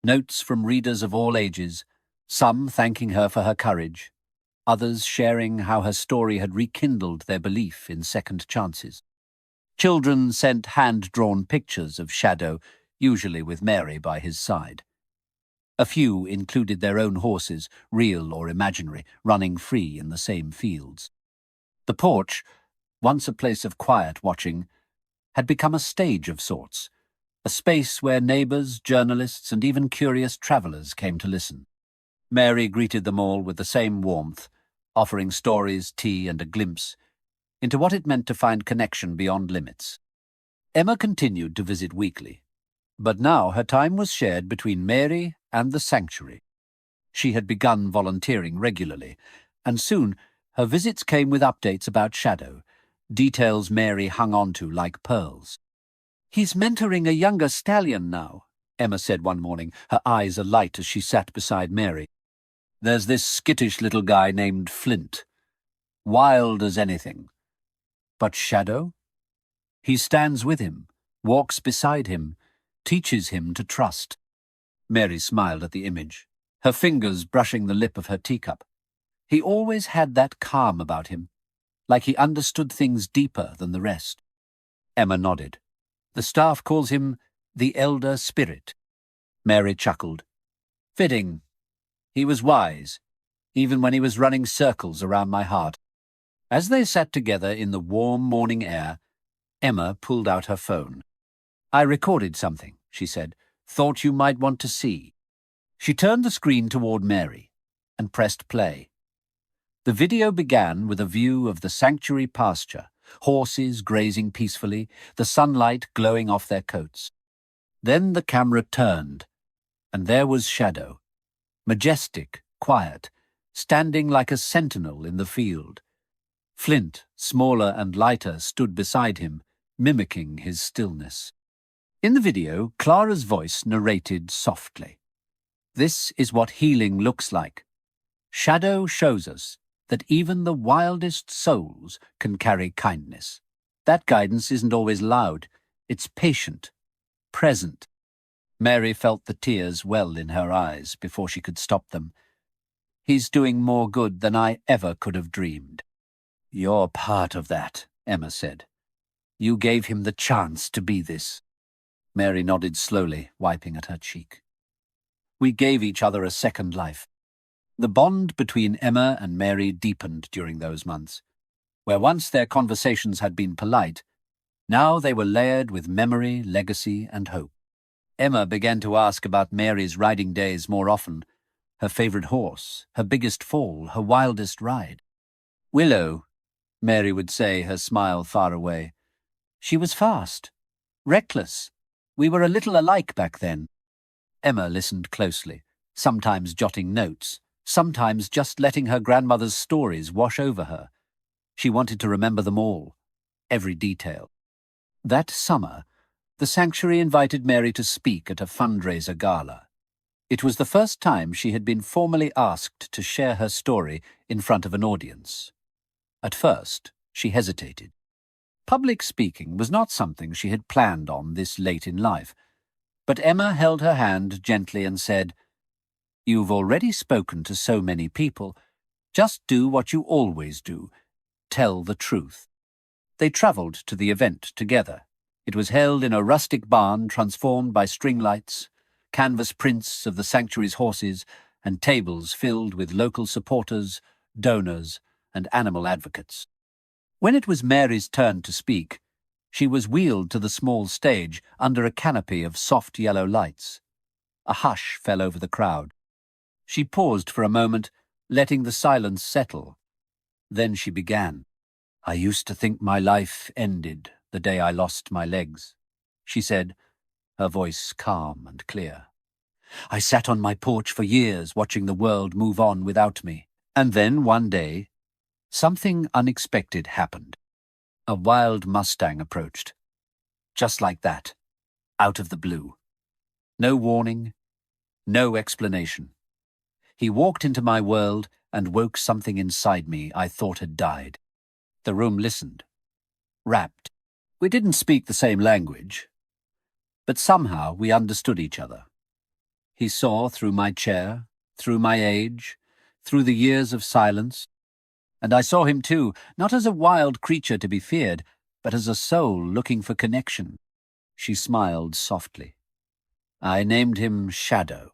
notes from readers of all ages, some thanking her for her courage, others sharing how her story had rekindled their belief in second chances. Children sent hand-drawn pictures of Shadow, usually with Mary by his side. A few included their own horses, real or imaginary, running free in the same fields. The porch, once a place of quiet watching, had become a stage of sorts, a space where neighbours, journalists, and even curious travellers came to listen. Mary greeted them all with the same warmth, offering stories, tea, and a glimpse into what it meant to find connection beyond limits. Emma continued to visit weekly, but now her time was shared between Mary and the sanctuary. She had begun volunteering regularly, and soon her visits came with updates about Shadow, details Mary hung on to like pearls. "He's mentoring a younger stallion now," Emma said one morning, her eyes alight as she sat beside Mary. "There's this skittish little guy named Flint, wild as anything. But Shadow? He stands with him, walks beside him, teaches him to trust." Mary smiled at the image, her fingers brushing the lip of her teacup. He always had that calm about him, like he understood things deeper than the rest. Emma nodded. "The staff calls him the Elder Spirit." Mary chuckled. "Fitting. He was wise, even when he was running circles around my heart." As they sat together in the warm morning air, Emma pulled out her phone. "I recorded something," she said. "Thought you might want to see." She turned the screen toward Mary and pressed play. The video began with a view of the sanctuary pasture, horses grazing peacefully, the sunlight glowing off their coats. Then the camera turned, and there was Shadow, majestic, quiet, standing like a sentinel in the field. Flint, smaller and lighter, stood beside him, mimicking his stillness. In the video, Clara's voice narrated softly. "This is what healing looks like. Shadow shows us that even the wildest souls can carry kindness. That guidance isn't always loud. It's patient, present." Mary felt the tears well in her eyes before she could stop them. "He's doing more good than I ever could have dreamed." "You're part of that," Emma said. "You gave him the chance to be this." Mary nodded slowly, wiping at her cheek. "We gave each other a second life." The bond between Emma and Mary deepened during those months. Where once their conversations had been polite, now they were layered with memory, legacy, and hope. Emma began to ask about Mary's riding days more often, her favourite horse, her biggest fall, her wildest ride. Willow, Mary would say, her smile far away. She was fast, reckless. We were a little alike back then. Emma listened closely, sometimes jotting notes, sometimes just letting her grandmother's stories wash over her. She wanted to remember them all, every detail. That summer, the sanctuary invited Mary to speak at a fundraiser gala. It was the first time she had been formally asked to share her story in front of an audience. At first, she hesitated. Public speaking was not something she had planned on this late in life, but Emma held her hand gently and said, "You've already spoken to so many people. Just do what you always do. Tell the truth." They travelled to the event together. It was held in a rustic barn transformed by string lights, canvas prints of the sanctuary's horses, and tables filled with local supporters, donors, and animal advocates. When it was Mary's turn to speak, she was wheeled to the small stage under a canopy of soft yellow lights. A hush fell over the crowd. She paused for a moment, letting the silence settle. Then she began. "I used to think my life ended the day I lost my legs," she said, her voice calm and clear. "I sat on my porch for years watching the world move on without me. And then one day, something unexpected happened. A wild Mustang approached. Just like that, out of the blue. No warning, no explanation. He walked into my world and woke something inside me I thought had died." The room listened, rapt. We didn't speak the same language, but somehow we understood each other. He saw through my chair, through my age, through the years of silence, and I saw him too, not as a wild creature to be feared, but as a soul looking for connection. She smiled softly. "I named him Shadow.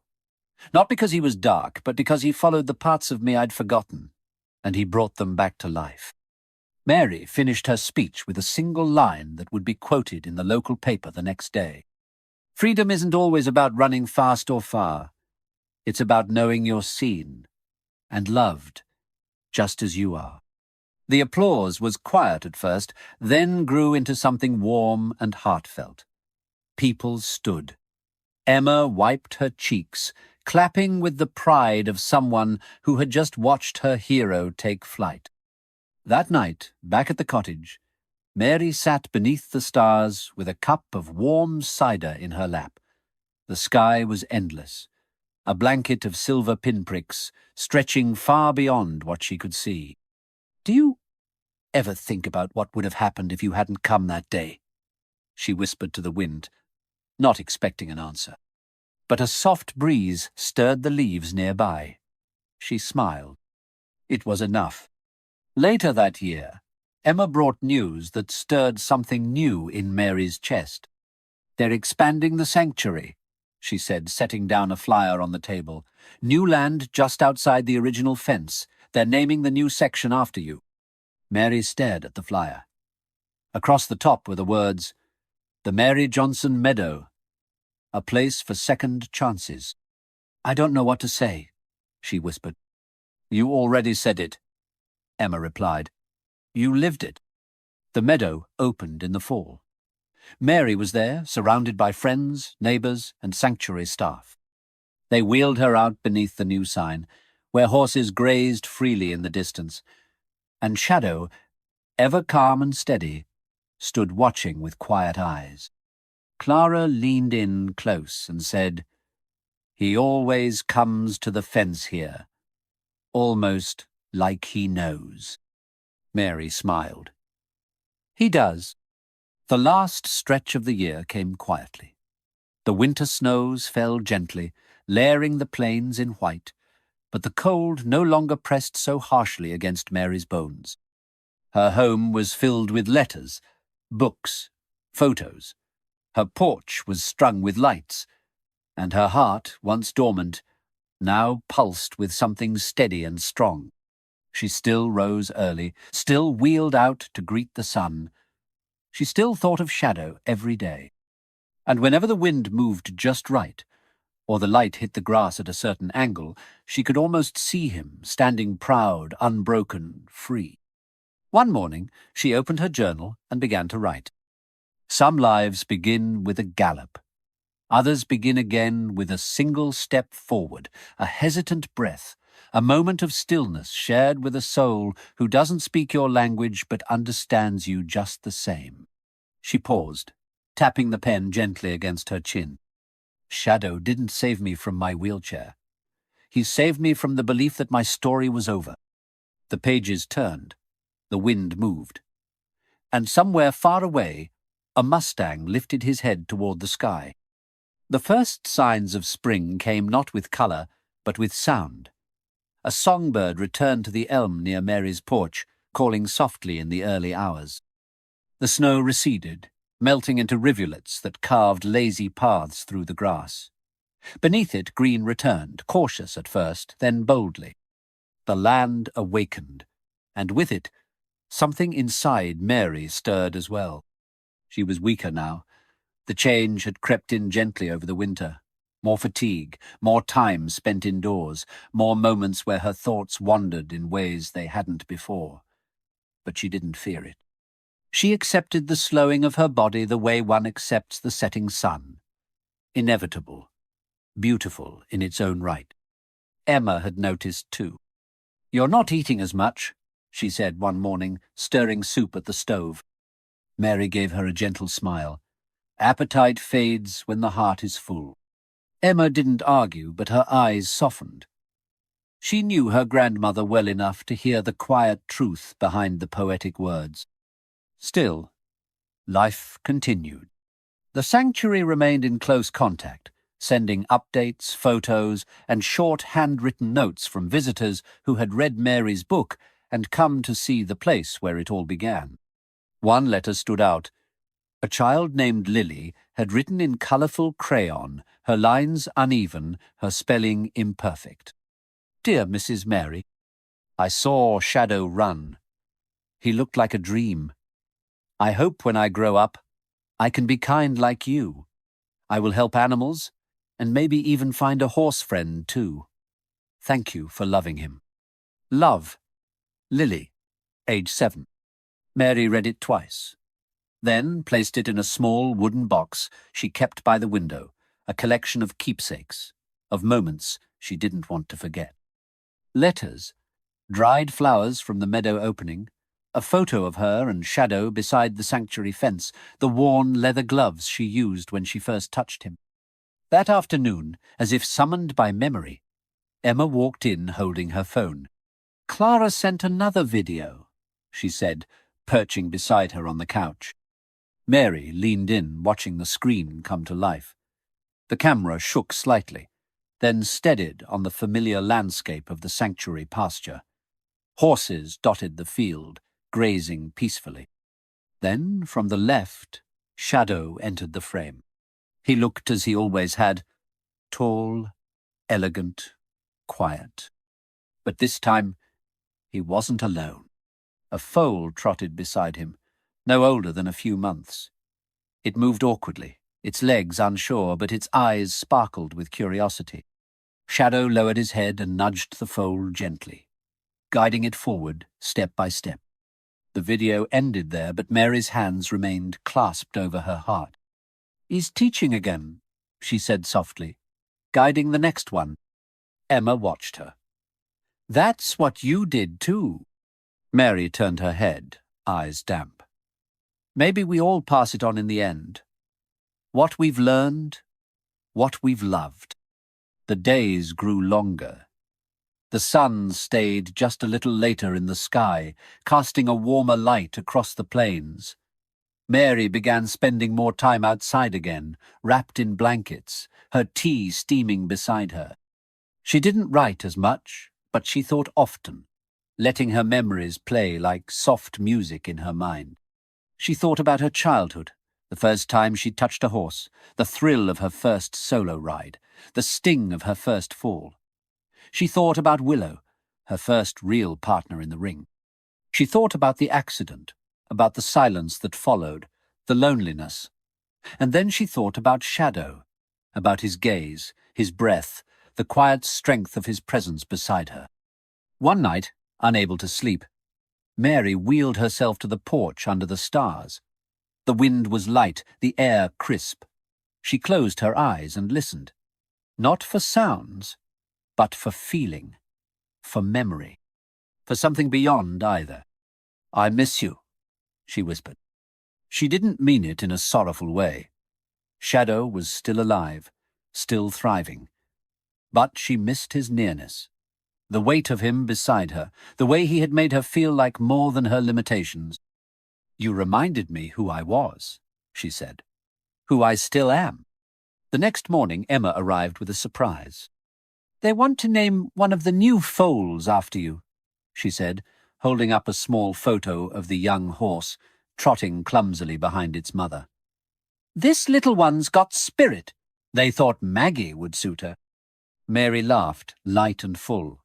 Not because he was dark, but because he followed the parts of me I'd forgotten, and he brought them back to life." Mary finished her speech with a single line that would be quoted in the local paper the next day. "Freedom isn't always about running fast or far. It's about knowing you're seen and loved, just as you are." The applause was quiet at first, then grew into something warm and heartfelt. People stood. Emma wiped her cheeks, clapping with the pride of someone who had just watched her hero take flight. That night, back at the cottage, Mary sat beneath the stars with a cup of warm cider in her lap. The sky was endless, a blanket of silver pinpricks stretching far beyond what she could see. "Do you ever think about what would have happened if you hadn't come that day?" she whispered to the wind, not expecting an answer. But a soft breeze stirred the leaves nearby. She smiled. It was enough. Later that year, Emma brought news that stirred something new in Mary's chest. "They're expanding the sanctuary," she said, setting down a flyer on the table. "New land just outside the original fence. They're naming the new section after you." Mary stared at the flyer. Across the top were the words, "The Mary Johnson Meadow, a place for second chances." "I don't know what to say," she whispered. "You already said it," Emma replied. "You lived it." The meadow opened in the fall. Mary was there, surrounded by friends, neighbours, and sanctuary staff. They wheeled her out beneath the new sign, where horses grazed freely in the distance, and Shadow, ever calm and steady, stood watching with quiet eyes. Clara leaned in close and said, "He always comes to the fence here, almost like he knows." Mary smiled. "He does." The last stretch of the year came quietly. The winter snows fell gently, layering the plains in white, but the cold no longer pressed so harshly against Mary's bones. Her home was filled with letters, books, photos. Her porch was strung with lights, and her heart, once dormant, now pulsed with something steady and strong. She still rose early, still wheeled out to greet the sun. She still thought of Shadow every day. And whenever the wind moved just right, or the light hit the grass at a certain angle, she could almost see him, standing proud, unbroken, free. One morning, she opened her journal and began to write. Some lives begin with a gallop. Others begin again with a single step forward, a hesitant breath, a moment of stillness shared with a soul who doesn't speak your language but understands you just the same. She paused, tapping the pen gently against her chin. Shadow didn't save me from my wheelchair. He saved me from the belief that my story was over. The pages turned. The wind moved. And somewhere far away, a Mustang lifted his head toward the sky. The first signs of spring came not with colour, but with sound. A songbird returned to the elm near Mary's porch, calling softly in the early hours. The snow receded, melting into rivulets that carved lazy paths through the grass. Beneath it, green returned, cautious at first, then boldly. The land awakened, and with it, something inside Mary stirred as well. She was weaker now. The change had crept in gently over the winter. More fatigue, more time spent indoors, more moments where her thoughts wandered in ways they hadn't before. But she didn't fear it. She accepted the slowing of her body the way one accepts the setting sun. Inevitable, beautiful in its own right. Emma had noticed too. "You're not eating as much," she said one morning, stirring soup at the stove. Mary gave her a gentle smile. Appetite fades when the heart is full. Emma didn't argue, but her eyes softened. She knew her grandmother well enough to hear the quiet truth behind the poetic words. Still, life continued. The sanctuary remained in close contact, sending updates, photos, and short handwritten notes from visitors who had read Mary's book and come to see the place where it all began. One letter stood out. A child named Lily had written in colourful crayon, her lines uneven, her spelling imperfect. "Dear Mrs. Mary, I saw Shadow run. He looked like a dream. I hope when I grow up, I can be kind like you. I will help animals, and maybe even find a horse friend too. Thank you for loving him. Love, Lily, age 7. Mary read it twice. Then placed it in a small wooden box she kept by the window, a collection of keepsakes, of moments she didn't want to forget. Letters, dried flowers from the meadow opening, a photo of her and Shadow beside the sanctuary fence, the worn leather gloves she used when she first touched him. That afternoon, as if summoned by memory, Emma walked in holding her phone. "Clara sent another video," she said, perching beside her on the couch. Mary leaned in, watching the screen come to life. The camera shook slightly, then steadied on the familiar landscape of the sanctuary pasture. Horses dotted the field, grazing peacefully. Then, from the left, Shadow entered the frame. He looked as he always had, tall, elegant, quiet. But this time, he wasn't alone. A foal trotted beside him, no older than a few months. It moved awkwardly, its legs unsure, but its eyes sparkled with curiosity. Shadow lowered his head and nudged the foal gently, guiding it forward step by step. The video ended there, but Mary's hands remained clasped over her heart. "He's teaching again," she said softly, "guiding the next one." Emma watched her. "That's what you did too." Mary turned her head, eyes damp. "Maybe we all pass it on in the end. What we've learned, what we've loved." The days grew longer. The sun stayed just a little later in the sky, casting a warmer light across the plains. Mary began spending more time outside again, wrapped in blankets, her tea steaming beside her. She didn't write as much, but she thought often, letting her memories play like soft music in her mind. She thought about her childhood, the first time she touched a horse, the thrill of her first solo ride, the sting of her first fall. She thought about Willow, her first real partner in the ring. She thought about the accident, about the silence that followed, the loneliness. And then she thought about Shadow, about his gaze, his breath, the quiet strength of his presence beside her. One night, unable to sleep, Mary wheeled herself to the porch under the stars. The wind was light, the air crisp. She closed her eyes and listened. Not for sounds, but for feeling, for memory, for something beyond either. "I miss you," she whispered. She didn't mean it in a sorrowful way. Shadow was still alive, still thriving. But she missed his nearness. The weight of him beside her, the way he had made her feel like more than her limitations. "You reminded me who I was," she said. "Who I still am." The next morning, Emma arrived with a surprise. "They want to name one of the new foals after you," she said, holding up a small photo of the young horse, trotting clumsily behind its mother. "This little one's got spirit." They thought Maggie would suit her. Mary laughed, light and full.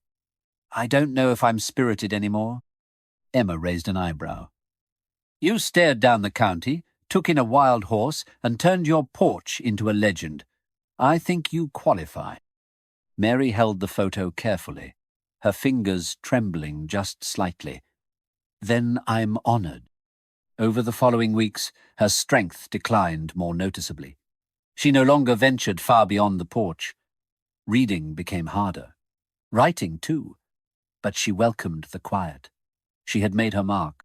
"I don't know if I'm spirited anymore." Emma raised an eyebrow. "You stared down the county, took in a wild horse, and turned your porch into a legend. I think you qualify." Mary held the photo carefully, her fingers trembling just slightly. "Then I'm honored." Over the following weeks, her strength declined more noticeably. She no longer ventured far beyond the porch. Reading became harder. Writing, too. But she welcomed the quiet. She had made her mark.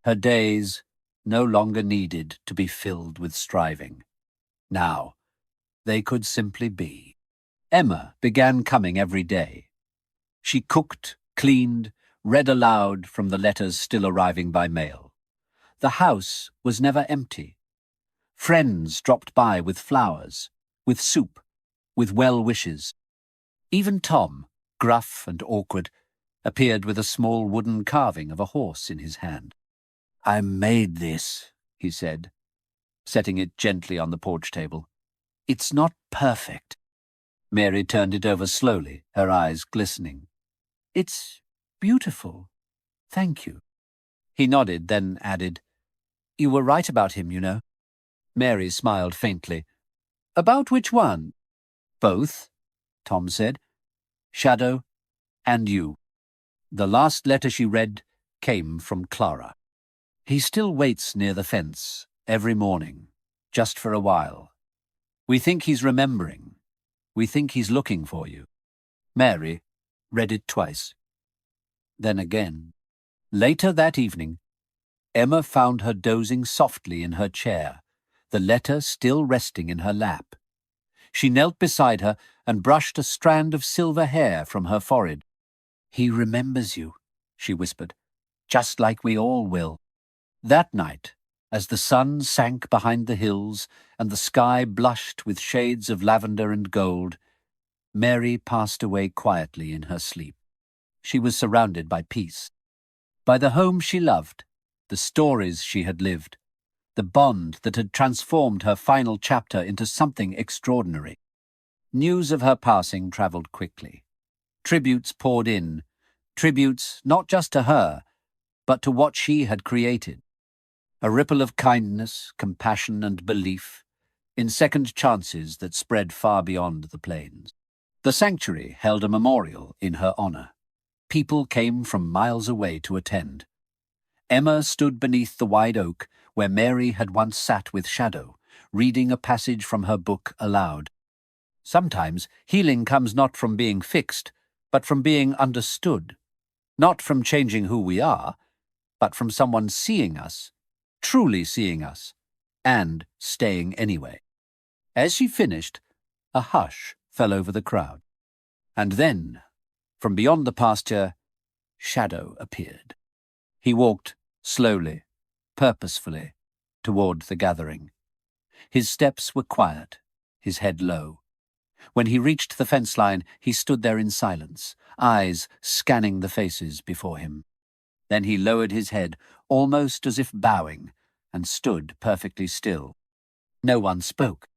Her days no longer needed to be filled with striving. Now, they could simply be. Emma began coming every day. She cooked, cleaned, read aloud from the letters still arriving by mail. The house was never empty. Friends dropped by with flowers, with soup, with well wishes. Even Tom, gruff and awkward, appeared with a small wooden carving of a horse in his hand. "I made this," he said, setting it gently on the porch table. "It's not perfect." Mary turned it over slowly, her eyes glistening. "It's beautiful. Thank you." He nodded, then added, "You were right about him, you know." Mary smiled faintly. "About which one?" "Both," Tom said. "Shadow and you." The last letter she read came from Clara. "He still waits near the fence, every morning, just for a while. We think he's remembering. We think he's looking for you." Mary read it twice. Then again. Later that evening, Emma found her dozing softly in her chair, the letter still resting in her lap. She knelt beside her and brushed a strand of silver hair from her forehead. "He remembers you," she whispered, "just like we all will." That night, as the sun sank behind the hills and the sky blushed with shades of lavender and gold, Mary passed away quietly in her sleep. She was surrounded by peace, by the home she loved, the stories she had lived, the bond that had transformed her final chapter into something extraordinary. News of her passing travelled quickly. Tributes poured in, tributes not just to her, but to what she had created. A ripple of kindness, compassion, and belief in second chances that spread far beyond the plains. The sanctuary held a memorial in her honor. People came from miles away to attend. Emma stood beneath the wide oak where Mary had once sat with Shadow, reading a passage from her book aloud. Sometimes healing comes not from being fixed, but from being understood. Not from changing who we are, but from someone seeing us, truly seeing us, and staying anyway. As she finished, a hush fell over the crowd. And then, from beyond the pasture, Shadow appeared. He walked slowly, purposefully, toward the gathering. His steps were quiet, his head low. When he reached the fence line, he stood there in silence, eyes scanning the faces before him. Then he lowered his head, almost as if bowing, and stood perfectly still. No one spoke.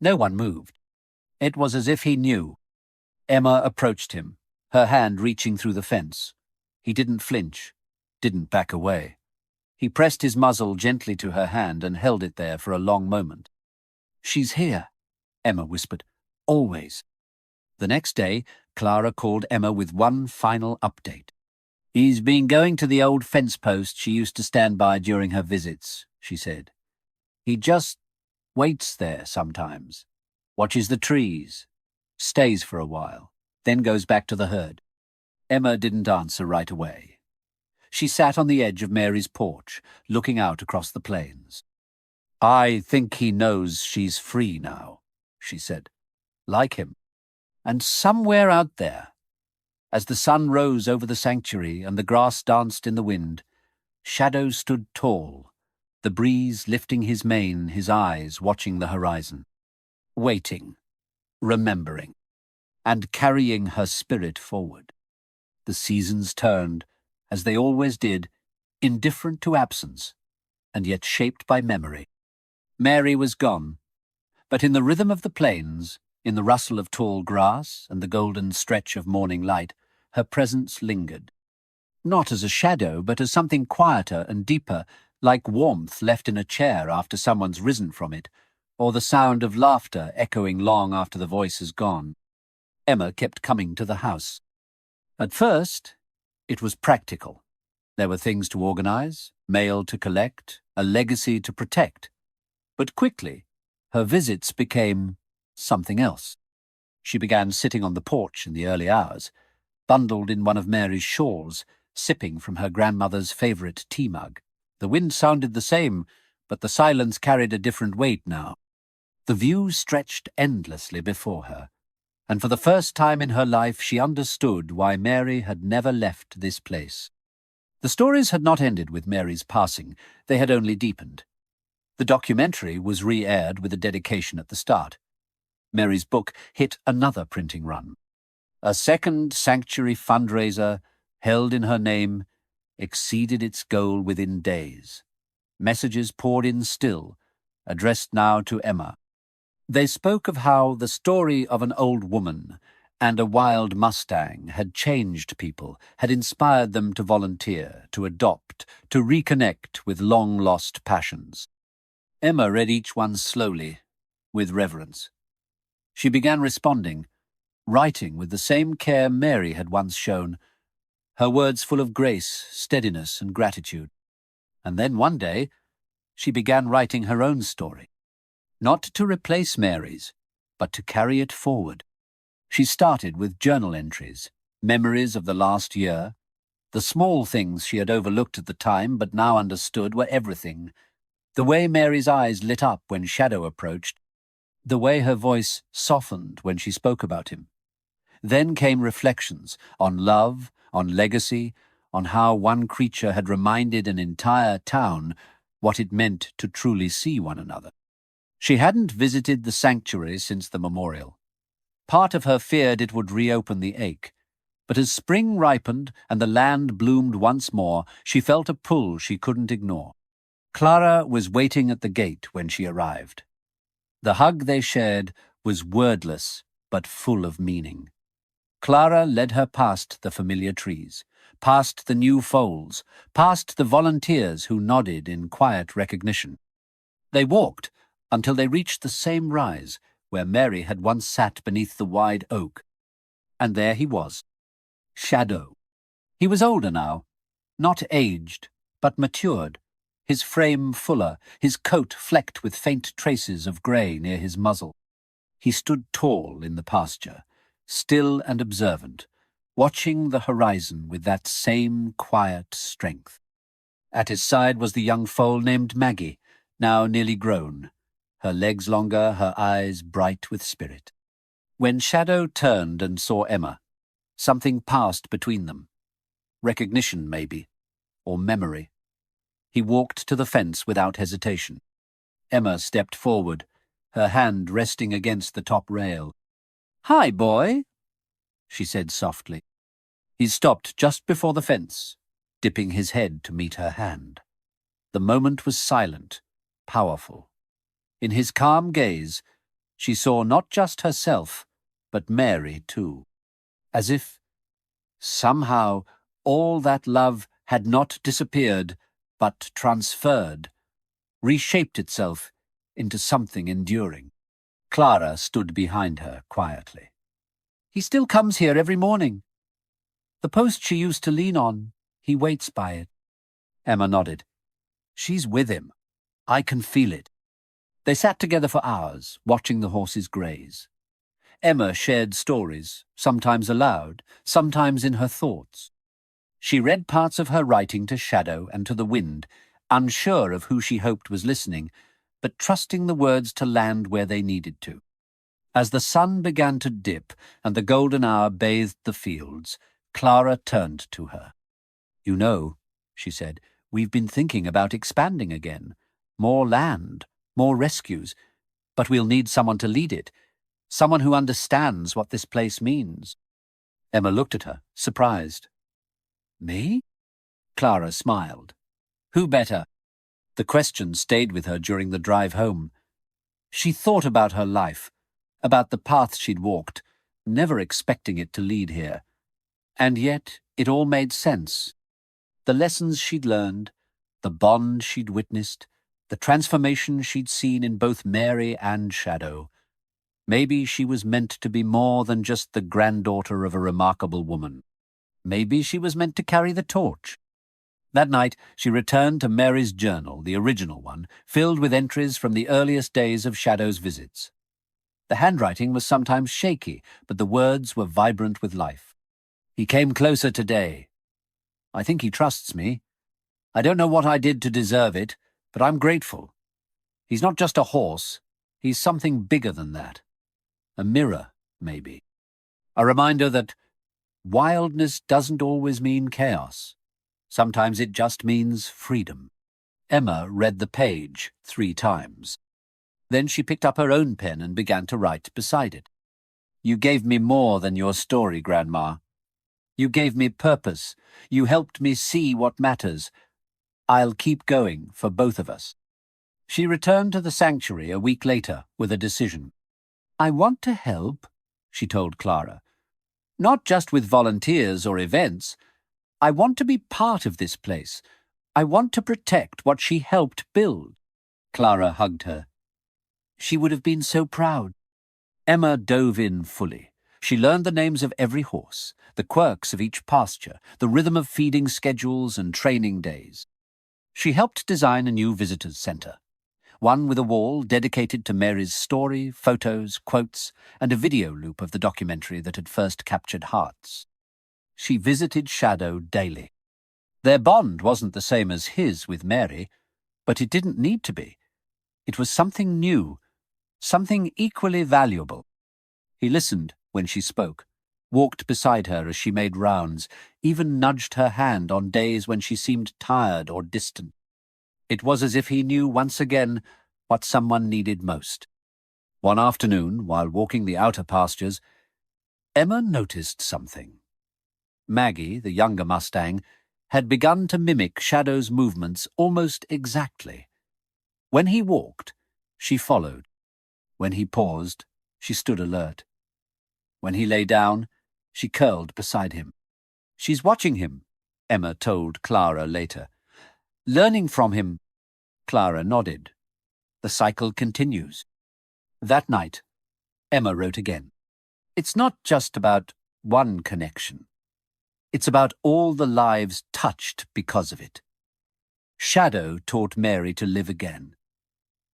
No one moved. It was as if he knew. Emma approached him, her hand reaching through the fence. He didn't flinch, didn't back away. He pressed his muzzle gently to her hand and held it there for a long moment. "She's here," Emma whispered. "Always." The next day, Clara called Emma with one final update. "He's been going to the old fence post she used to stand by during her visits," she said. "He just waits there sometimes, watches the trees, stays for a while, then goes back to the herd." Emma didn't answer right away. She sat on the edge of Mary's porch, looking out across the plains. "I think he knows she's free now," she said. "Like him. And somewhere out there, as the sun rose over the sanctuary and the grass danced in the wind, Shadow stood tall, the breeze lifting his mane, his eyes watching the horizon, waiting, remembering, and carrying her spirit forward. The seasons turned, as they always did, indifferent to absence, and yet shaped by memory. Mary was gone, but in the rhythm of the plains, in the rustle of tall grass and the golden stretch of morning light, her presence lingered. Not as a shadow, but as something quieter and deeper, like warmth left in a chair after someone's risen from it, or the sound of laughter echoing long after the voice is gone. Emma kept coming to the house. At first, it was practical. There were things to organize, mail to collect, a legacy to protect. But quickly, her visits became something else. She began sitting on the porch in the early hours, bundled in one of Mary's shawls, sipping from her grandmother's favorite tea mug. The wind sounded the same, but the silence carried a different weight now. The view stretched endlessly before her, and for the first time in her life she understood why Mary had never left this place. The stories had not ended with Mary's passing, they had only deepened. The documentary was re-aired with a dedication at the start. Mary's book hit another printing run. A second sanctuary fundraiser, held in her name, exceeded its goal within days. Messages poured in still, addressed now to Emma. They spoke of how the story of an old woman and a wild Mustang had changed people, had inspired them to volunteer, to adopt, to reconnect with long-lost passions. Emma read each one slowly, with reverence. She began responding, writing with the same care Mary had once shown, her words full of grace, steadiness, and gratitude. And then one day, she began writing her own story, not to replace Mary's, but to carry it forward. She started with journal entries, memories of the last year. The small things she had overlooked at the time but now understood were everything. The way Mary's eyes lit up when Shadow approached, the way her voice softened when she spoke about him. Then came reflections on love, on legacy, on how one creature had reminded an entire town what it meant to truly see one another. She hadn't visited the sanctuary since the memorial. Part of her feared it would reopen the ache, but as spring ripened and the land bloomed once more, she felt a pull she couldn't ignore. Clara was waiting at the gate when she arrived. The hug they shared was wordless but full of meaning. Clara led her past the familiar trees, past the new foals, past the volunteers who nodded in quiet recognition. They walked until they reached the same rise where Mary had once sat beneath the wide oak. And there he was, Shadow. He was older now, not aged, but matured, his frame fuller, his coat flecked with faint traces of grey near his muzzle. He stood tall in the pasture, still and observant, watching the horizon with that same quiet strength. At his side was the young foal named Maggie, now nearly grown, her legs longer, her eyes bright with spirit. When Shadow turned and saw Emma, something passed between them. Recognition, maybe, or memory. He walked to the fence without hesitation. Emma stepped forward, her hand resting against the top rail. "Hi, boy," she said softly. He stopped just before the fence, dipping his head to meet her hand. The moment was silent, powerful. In his calm gaze, she saw not just herself, but Mary too. As if, somehow, all that love had not disappeared, but transferred, reshaped itself into something enduring. Clara stood behind her quietly. "He still comes here every morning. The post she used to lean on, He waits by it. Emma nodded. She's with him. I can feel it. They sat together for hours, watching the horses graze. Emma shared stories, sometimes aloud, sometimes in her thoughts. She read parts of her writing to Shadow and to the wind, unsure of who she hoped was listening, but trusting the words to land where they needed to. As the sun began to dip and the golden hour bathed the fields, Clara turned to her. "You know," she said, "we've been thinking about expanding again. More land, more rescues. But we'll need someone to lead it. Someone who understands what this place means." Emma looked at her, surprised. "Me?" Clara smiled. "Who better?" The question stayed with her during the drive home. She thought about her life, about the path she'd walked, never expecting it to lead here. And yet it all made sense. The lessons she'd learned, the bond she'd witnessed, the transformation she'd seen in both Mary and Shadow. Maybe she was meant to be more than just the granddaughter of a remarkable woman. Maybe she was meant to carry the torch. That night, she returned to Mary's journal, the original one, filled with entries from the earliest days of Shadow's visits. The handwriting was sometimes shaky, but the words were vibrant with life. "He came closer today. I think he trusts me. I don't know what I did to deserve it, but I'm grateful. He's not just a horse. He's something bigger than that. A mirror, maybe. A reminder that wildness doesn't always mean chaos. Sometimes it just means freedom." Emma read the page 3 times. Then she picked up her own pen and began to write beside it. "You gave me more than your story, Grandma. You gave me purpose. You helped me see what matters. I'll keep going for both of us." She returned to the sanctuary a week later with a decision. "I want to help," she told Clara. "Not just with volunteers or events. I want to be part of this place. I want to protect what she helped build." Clara hugged her. She would have been so proud. Emma dove in fully. She learned the names of every horse, the quirks of each pasture, the rhythm of feeding schedules and training days. She helped design a new visitors' centre, one with a wall dedicated to Mary's story, photos, quotes, and a video loop of the documentary that had first captured hearts. She visited Shadow daily. Their bond wasn't the same as his with Mary, but it didn't need to be. It was something new, something equally valuable. He listened when she spoke, walked beside her as she made rounds, even nudged her hand on days when she seemed tired or distant. It was as if he knew once again what someone needed most. One afternoon, while walking the outer pastures, Emma noticed something. Maggie, the younger Mustang, had begun to mimic Shadow's movements almost exactly. When he walked, she followed. When he paused, she stood alert. When he lay down, she curled beside him. "She's watching him," Emma told Clara later. "Learning from him." Clara nodded. The cycle continues. That night, Emma wrote again. "It's not just about one connection. It's about all the lives touched because of it. Shadow taught Mary to live again.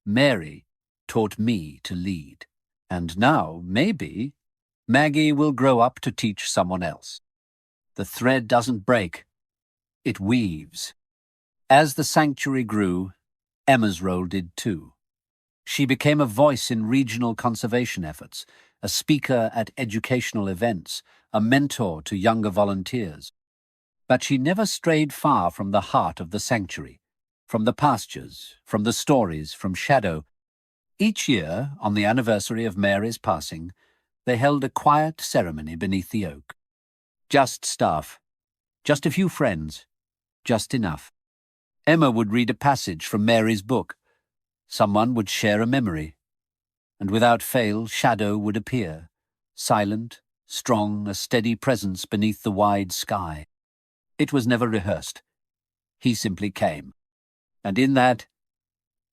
Mary taught me to lead. And now, maybe, Maggie will grow up to teach someone else. The thread doesn't break. It weaves." As the sanctuary grew, Emma's role did too. She became a voice in regional conservation efforts, a speaker at educational events, a mentor to younger volunteers. But she never strayed far from the heart of the sanctuary, from the pastures, from the stories, from Shadow. Each year, on the anniversary of Mary's passing, they held a quiet ceremony beneath the oak. Just staff, just a few friends, just enough. Emma would read a passage from Mary's book. Someone would share a memory. And without fail, Shadow would appear, silent, strong, a steady presence beneath the wide sky. It was never rehearsed. He simply came. And in that,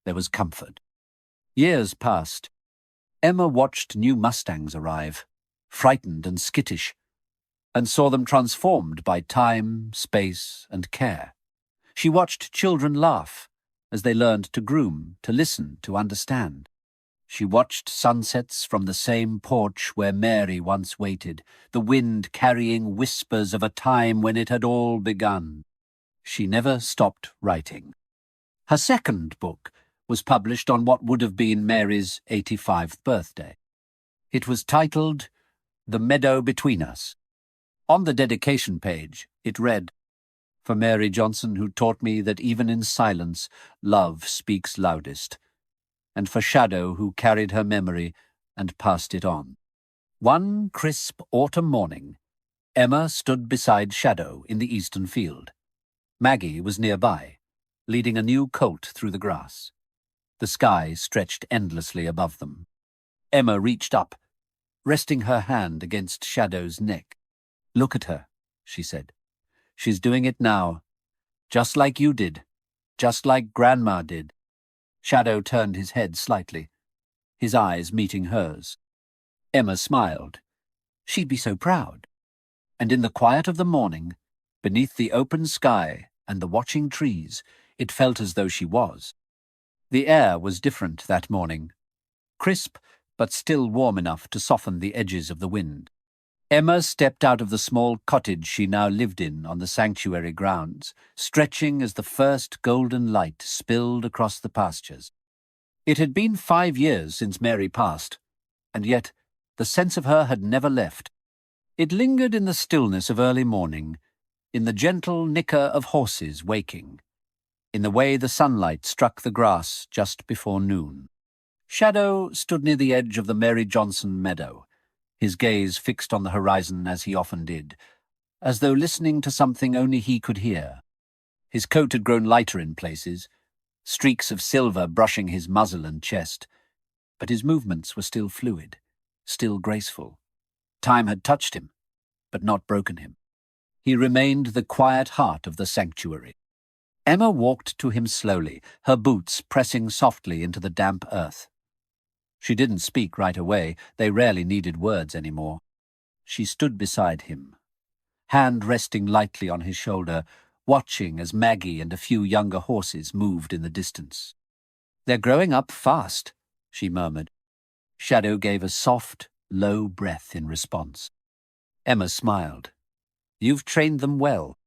there was comfort. Years passed. Emma watched new Mustangs arrive, frightened and skittish. and saw them transformed by time, space, and care. She watched children laugh as they learned to groom, to listen, to understand. She watched sunsets from the same porch where Mary once waited, the wind carrying whispers of a time when it had all begun. She never stopped writing. Her second book was published on what would have been Mary's 85th birthday. It was titled The Meadow Between Us. On the dedication page, it read, "For Mary Johnson, who taught me that even in silence, love speaks loudest, and for Shadow, who carried her memory and passed it on." One crisp autumn morning, Emma stood beside Shadow in the eastern field. Maggie was nearby, leading a new colt through the grass. The sky stretched endlessly above them. Emma reached up, resting her hand against Shadow's neck. "Look at her," she said. "She's doing it now, just like you did, just like Grandma did." Shadow turned his head slightly, his eyes meeting hers. Emma smiled. She'd be so proud. And in the quiet of the morning, beneath the open sky and the watching trees, it felt as though she was. The air was different that morning, crisp but still warm enough to soften the edges of the wind. Emma stepped out of the small cottage she now lived in on the sanctuary grounds, stretching as the first golden light spilled across the pastures. It had been 5 years since Mary passed, and yet the sense of her had never left. It lingered in the stillness of early morning, in the gentle nicker of horses waking, in the way the sunlight struck the grass just before noon. Shadow stood near the edge of the Mary Johnson meadow, his gaze fixed on the horizon as he often did, as though listening to something only he could hear. His coat had grown lighter in places, streaks of silver brushing his muzzle and chest, but his movements were still fluid, still graceful. Time had touched him, but not broken him. He remained the quiet heart of the sanctuary. Emma walked to him slowly, her boots pressing softly into the damp earth. She didn't speak right away. They rarely needed words anymore. She stood beside him, hand resting lightly on his shoulder, watching as Maggie and a few younger horses moved in the distance. "They're growing up fast," she murmured. Shadow gave a soft, low breath in response. Emma smiled. "You've trained them well."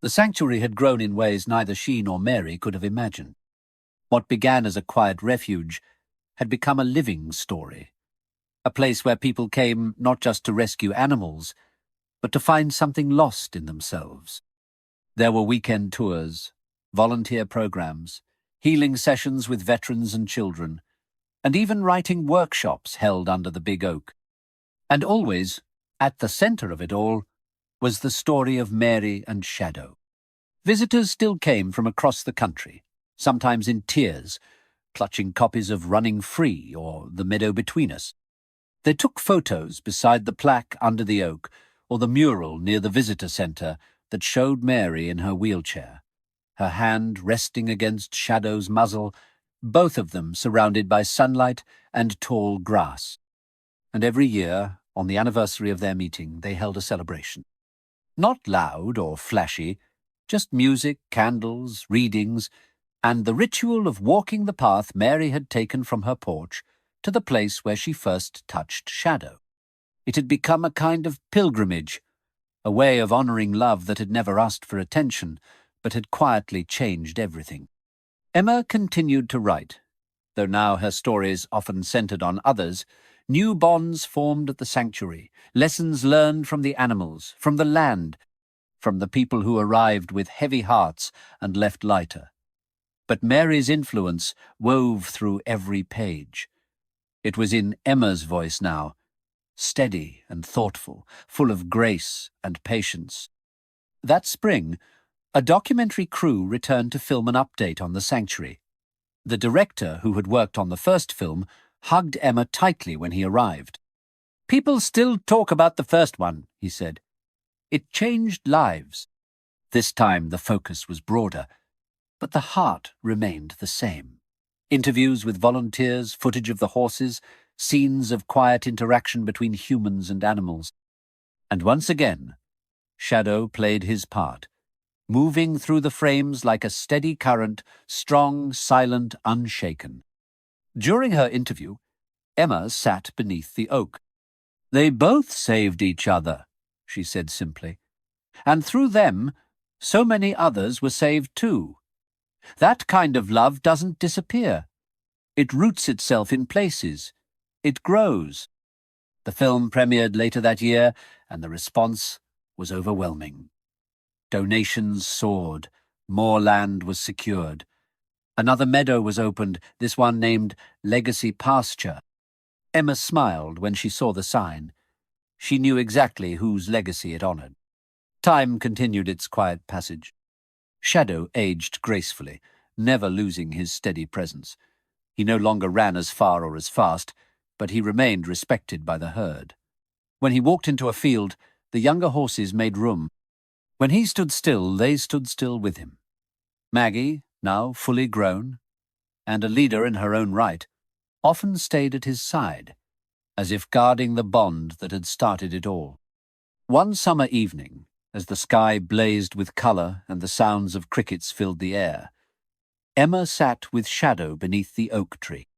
The sanctuary had grown in ways neither she nor Mary could have imagined. What began as a quiet refuge had become a living story, a place where people came not just to rescue animals, but to find something lost in themselves. There were weekend tours, volunteer programs, healing sessions with veterans and children, and even writing workshops held under the big oak. And always, at the center of it all, was the story of Mary and Shadow. Visitors still came from across the country, sometimes in tears, clutching copies of Running Free or The Meadow Between Us. They took photos beside the plaque under the oak or the mural near the visitor center that showed Mary in her wheelchair, her hand resting against Shadow's muzzle, both of them surrounded by sunlight and tall grass. And every year, on the anniversary of their meeting, they held a celebration. Not loud or flashy, just music, candles, readings, and the ritual of walking the path Mary had taken from her porch to the place where she first touched Shadow. It had become a kind of pilgrimage, a way of honoring love that had never asked for attention, but had quietly changed everything. Emma continued to write, though now her stories often centered on others. New bonds formed at the sanctuary, lessons learned from the animals, from the land, from the people who arrived with heavy hearts and left lighter. But Mary's influence wove through every page. It was in Emma's voice now, steady and thoughtful, full of grace and patience. That spring, a documentary crew returned to film an update on the sanctuary. The director, who had worked on the first film, hugged Emma tightly when he arrived. "People still talk about the first one," he said. "It changed lives." This time the focus was broader, but the heart remained the same. Interviews with volunteers, footage of the horses, scenes of quiet interaction between humans and animals. And once again, Shadow played his part, moving through the frames like a steady current, strong, silent, unshaken. During her interview, Emma sat beneath the oak. "They both saved each other," she said simply. "And through them, so many others were saved too. That kind of love doesn't disappear. It roots itself in places. It grows." The film premiered later that year, and the response was overwhelming. Donations soared. More land was secured. Another meadow was opened, this one named Legacy Pasture. Emma smiled when she saw the sign. She knew exactly whose legacy it honored. Time continued its quiet passage. Shadow aged gracefully, never losing his steady presence. He no longer ran as far or as fast, but he remained respected by the herd. When he walked into a field, the younger horses made room. When he stood still, they stood still with him. Maggie, now fully grown, and a leader in her own right, often stayed at his side, as if guarding the bond that had started it all. One summer evening, as the sky blazed with colour and the sounds of crickets filled the air, Emma sat with Shadow beneath the oak tree.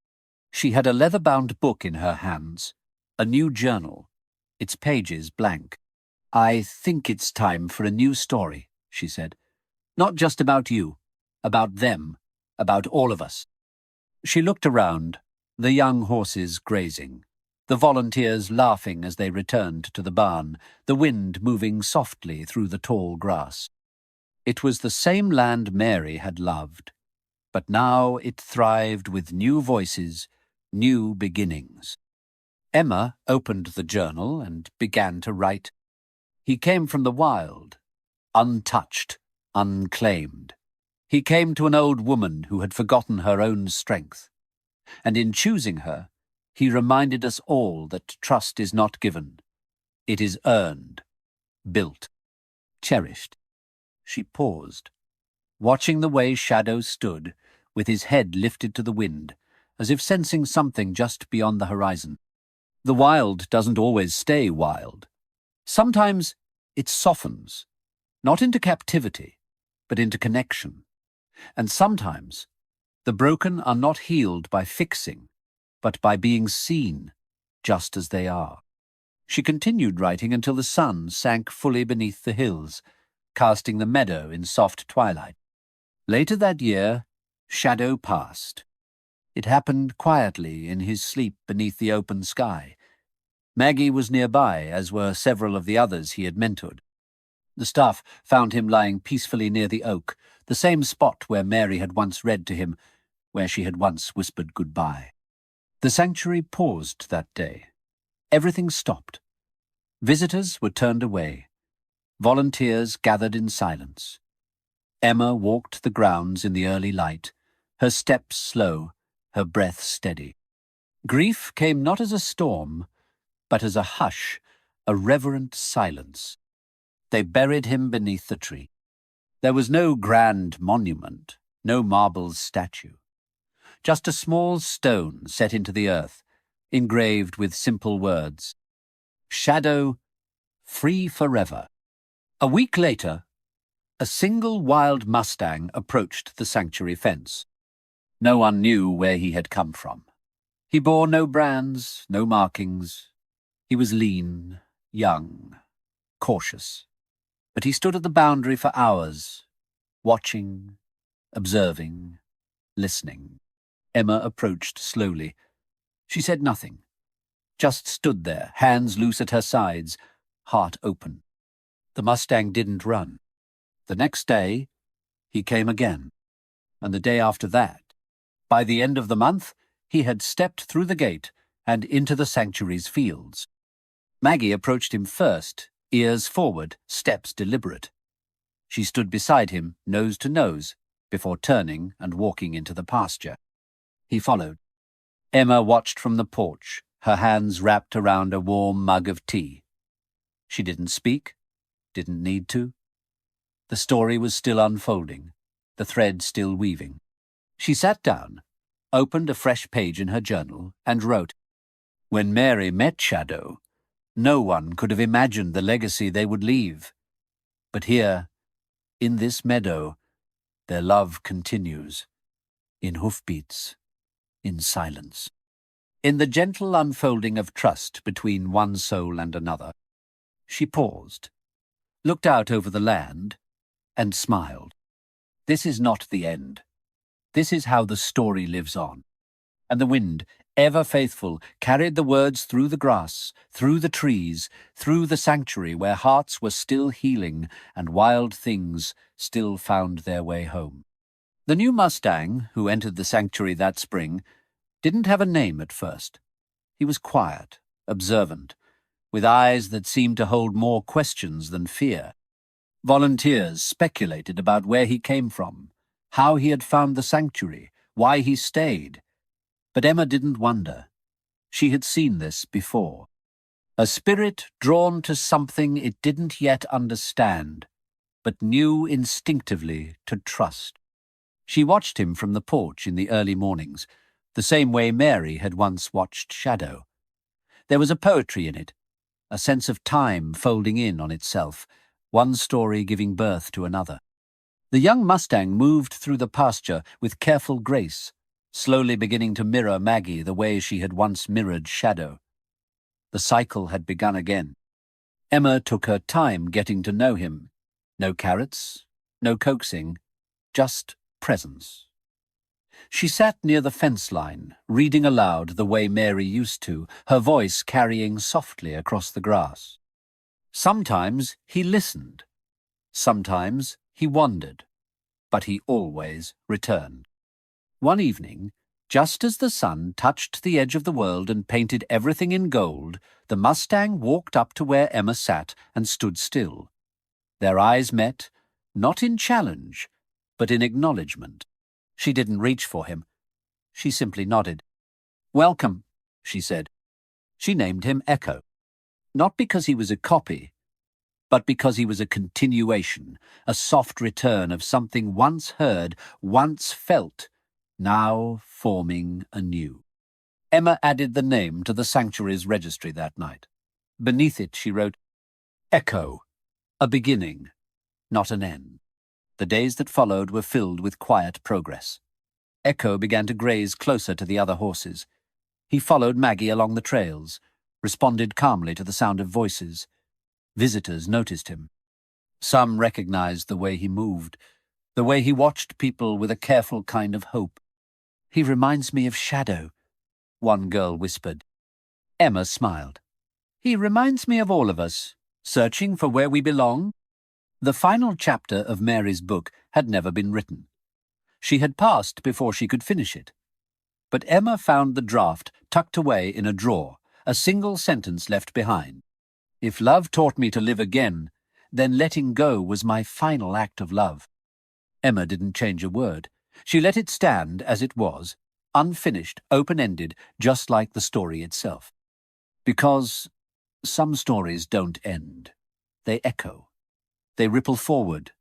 She had a leather-bound book in her hands, a new journal, its pages blank. "I think it's time for a new story," she said. "Not just about you, about them, about all of us." She looked around, the young horses grazing, the volunteers laughing as they returned to the barn, the wind moving softly through the tall grass. It was the same land Mary had loved, but now it thrived with new voices, new beginnings. Emma opened the journal and began to write. He came from the wild, untouched, unclaimed. He came to an old woman who had forgotten her own strength. And in choosing her, he reminded us all that trust is not given. It is earned, built, cherished. She paused, watching the way Shadow stood, with his head lifted to the wind, as if sensing something just beyond the horizon. The wild doesn't always stay wild. Sometimes it softens, not into captivity, but into connection. And sometimes the broken are not healed by fixing, but by being seen, just as they are. She continued writing until the sun sank fully beneath the hills, casting the meadow in soft twilight. Later that year, Shadow passed. It happened quietly in his sleep beneath the open sky. Maggie was nearby, as were several of the others he had mentored. The staff found him lying peacefully near the oak, the same spot where Mary had once read to him, where she had once whispered goodbye. The sanctuary paused that day. Everything stopped. Visitors were turned away. Volunteers gathered in silence. Emma walked the grounds in the early light, her steps slow, her breath steady. Grief came not as a storm, but as a hush, a reverent silence. They buried him beneath the tree. There was no grand monument, no marble statue. Just a small stone set into the earth, engraved with simple words. Shadow, free forever. A week later, a single wild Mustang approached the sanctuary fence. No one knew where he had come from. He bore no brands, no markings. He was lean, young, cautious. But he stood at the boundary for hours, watching, observing, listening. Emma approached slowly. She said nothing, just stood there, hands loose at her sides, heart open. The Mustang didn't run. The next day, he came again, and the day after that. By the end of the month, he had stepped through the gate and into the sanctuary's fields. Maggie approached him first, ears forward, steps deliberate. She stood beside him, nose to nose, before turning and walking into the pasture. He followed. Emma watched from the porch, her hands wrapped around a warm mug of tea. She didn't speak, didn't need to. The story was still unfolding, the thread still weaving. She sat down, opened a fresh page in her journal, and wrote, "When Mary met Shadow, no one could have imagined the legacy they would leave. But here, in this meadow, their love continues, in hoofbeats, in silence. In the gentle unfolding of trust between one soul and another, she paused, looked out over the land, and smiled. This is not the end. This is how the story lives on. And the wind, ever faithful, carried the words through the grass, through the trees, through the sanctuary where hearts were still healing and wild things still found their way home. The new Mustang, who entered the sanctuary that spring, didn't have a name at first. He was quiet, observant, with eyes that seemed to hold more questions than fear. Volunteers speculated about where he came from, how he had found the sanctuary, why he stayed. But Emma didn't wonder. She had seen this before. A spirit drawn to something it didn't yet understand, but knew instinctively to trust. She watched him from the porch in the early mornings, the same way Mary had once watched Shadow. There was a poetry in it, a sense of time folding in on itself, one story giving birth to another. The young Mustang moved through the pasture with careful grace, slowly beginning to mirror Maggie the way she had once mirrored Shadow. The cycle had begun again. Emma took her time getting to know him. No carrots, no coaxing, just presence. She sat near the fence line, reading aloud the way Mary used to, her voice carrying softly across the grass. Sometimes he listened. Sometimes he wandered. But he always returned. One evening, just as the sun touched the edge of the world and painted everything in gold, the Mustang walked up to where Emma sat and stood still. Their eyes met, not in challenge, but in acknowledgement. She didn't reach for him. She simply nodded. "Welcome," she said. She named him Echo, not because he was a copy, but because he was a continuation, a soft return of something once heard, once felt, now forming anew. Emma added the name to the sanctuary's registry that night. Beneath it she wrote, "Echo, a beginning, not an end." The days that followed were filled with quiet progress. Echo began to graze closer to the other horses. He followed Maggie along the trails, responded calmly to the sound of voices. Visitors noticed him. Some recognized the way he moved, the way he watched people with a careful kind of hope. "He reminds me of Shadow," one girl whispered. Emma smiled. "He reminds me of all of us, searching for where we belong." The final chapter of Mary's book had never been written. She had passed before she could finish it. But Emma found the draft tucked away in a drawer, a single sentence left behind. "If love taught me to live again, then letting go was my final act of love." Emma didn't change a word. She let it stand as it was, unfinished, open-ended, just like the story itself. Because some stories don't end. They echo. They ripple forward.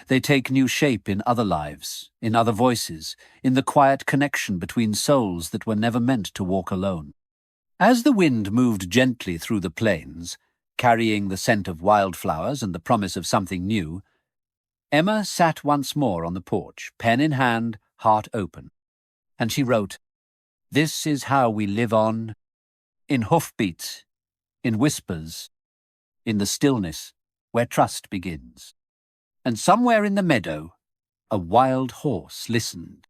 They take new shape in other lives, in other voices, in the quiet connection between souls that were never meant to walk alone. As the wind moved gently through the plains, carrying the scent of wildflowers and the promise of something new, Emma sat once more on the porch, pen in hand, heart open. And she wrote, "This is how we live on, in hoofbeats, in whispers, in the stillness where trust begins." And somewhere in the meadow, a wild horse listened.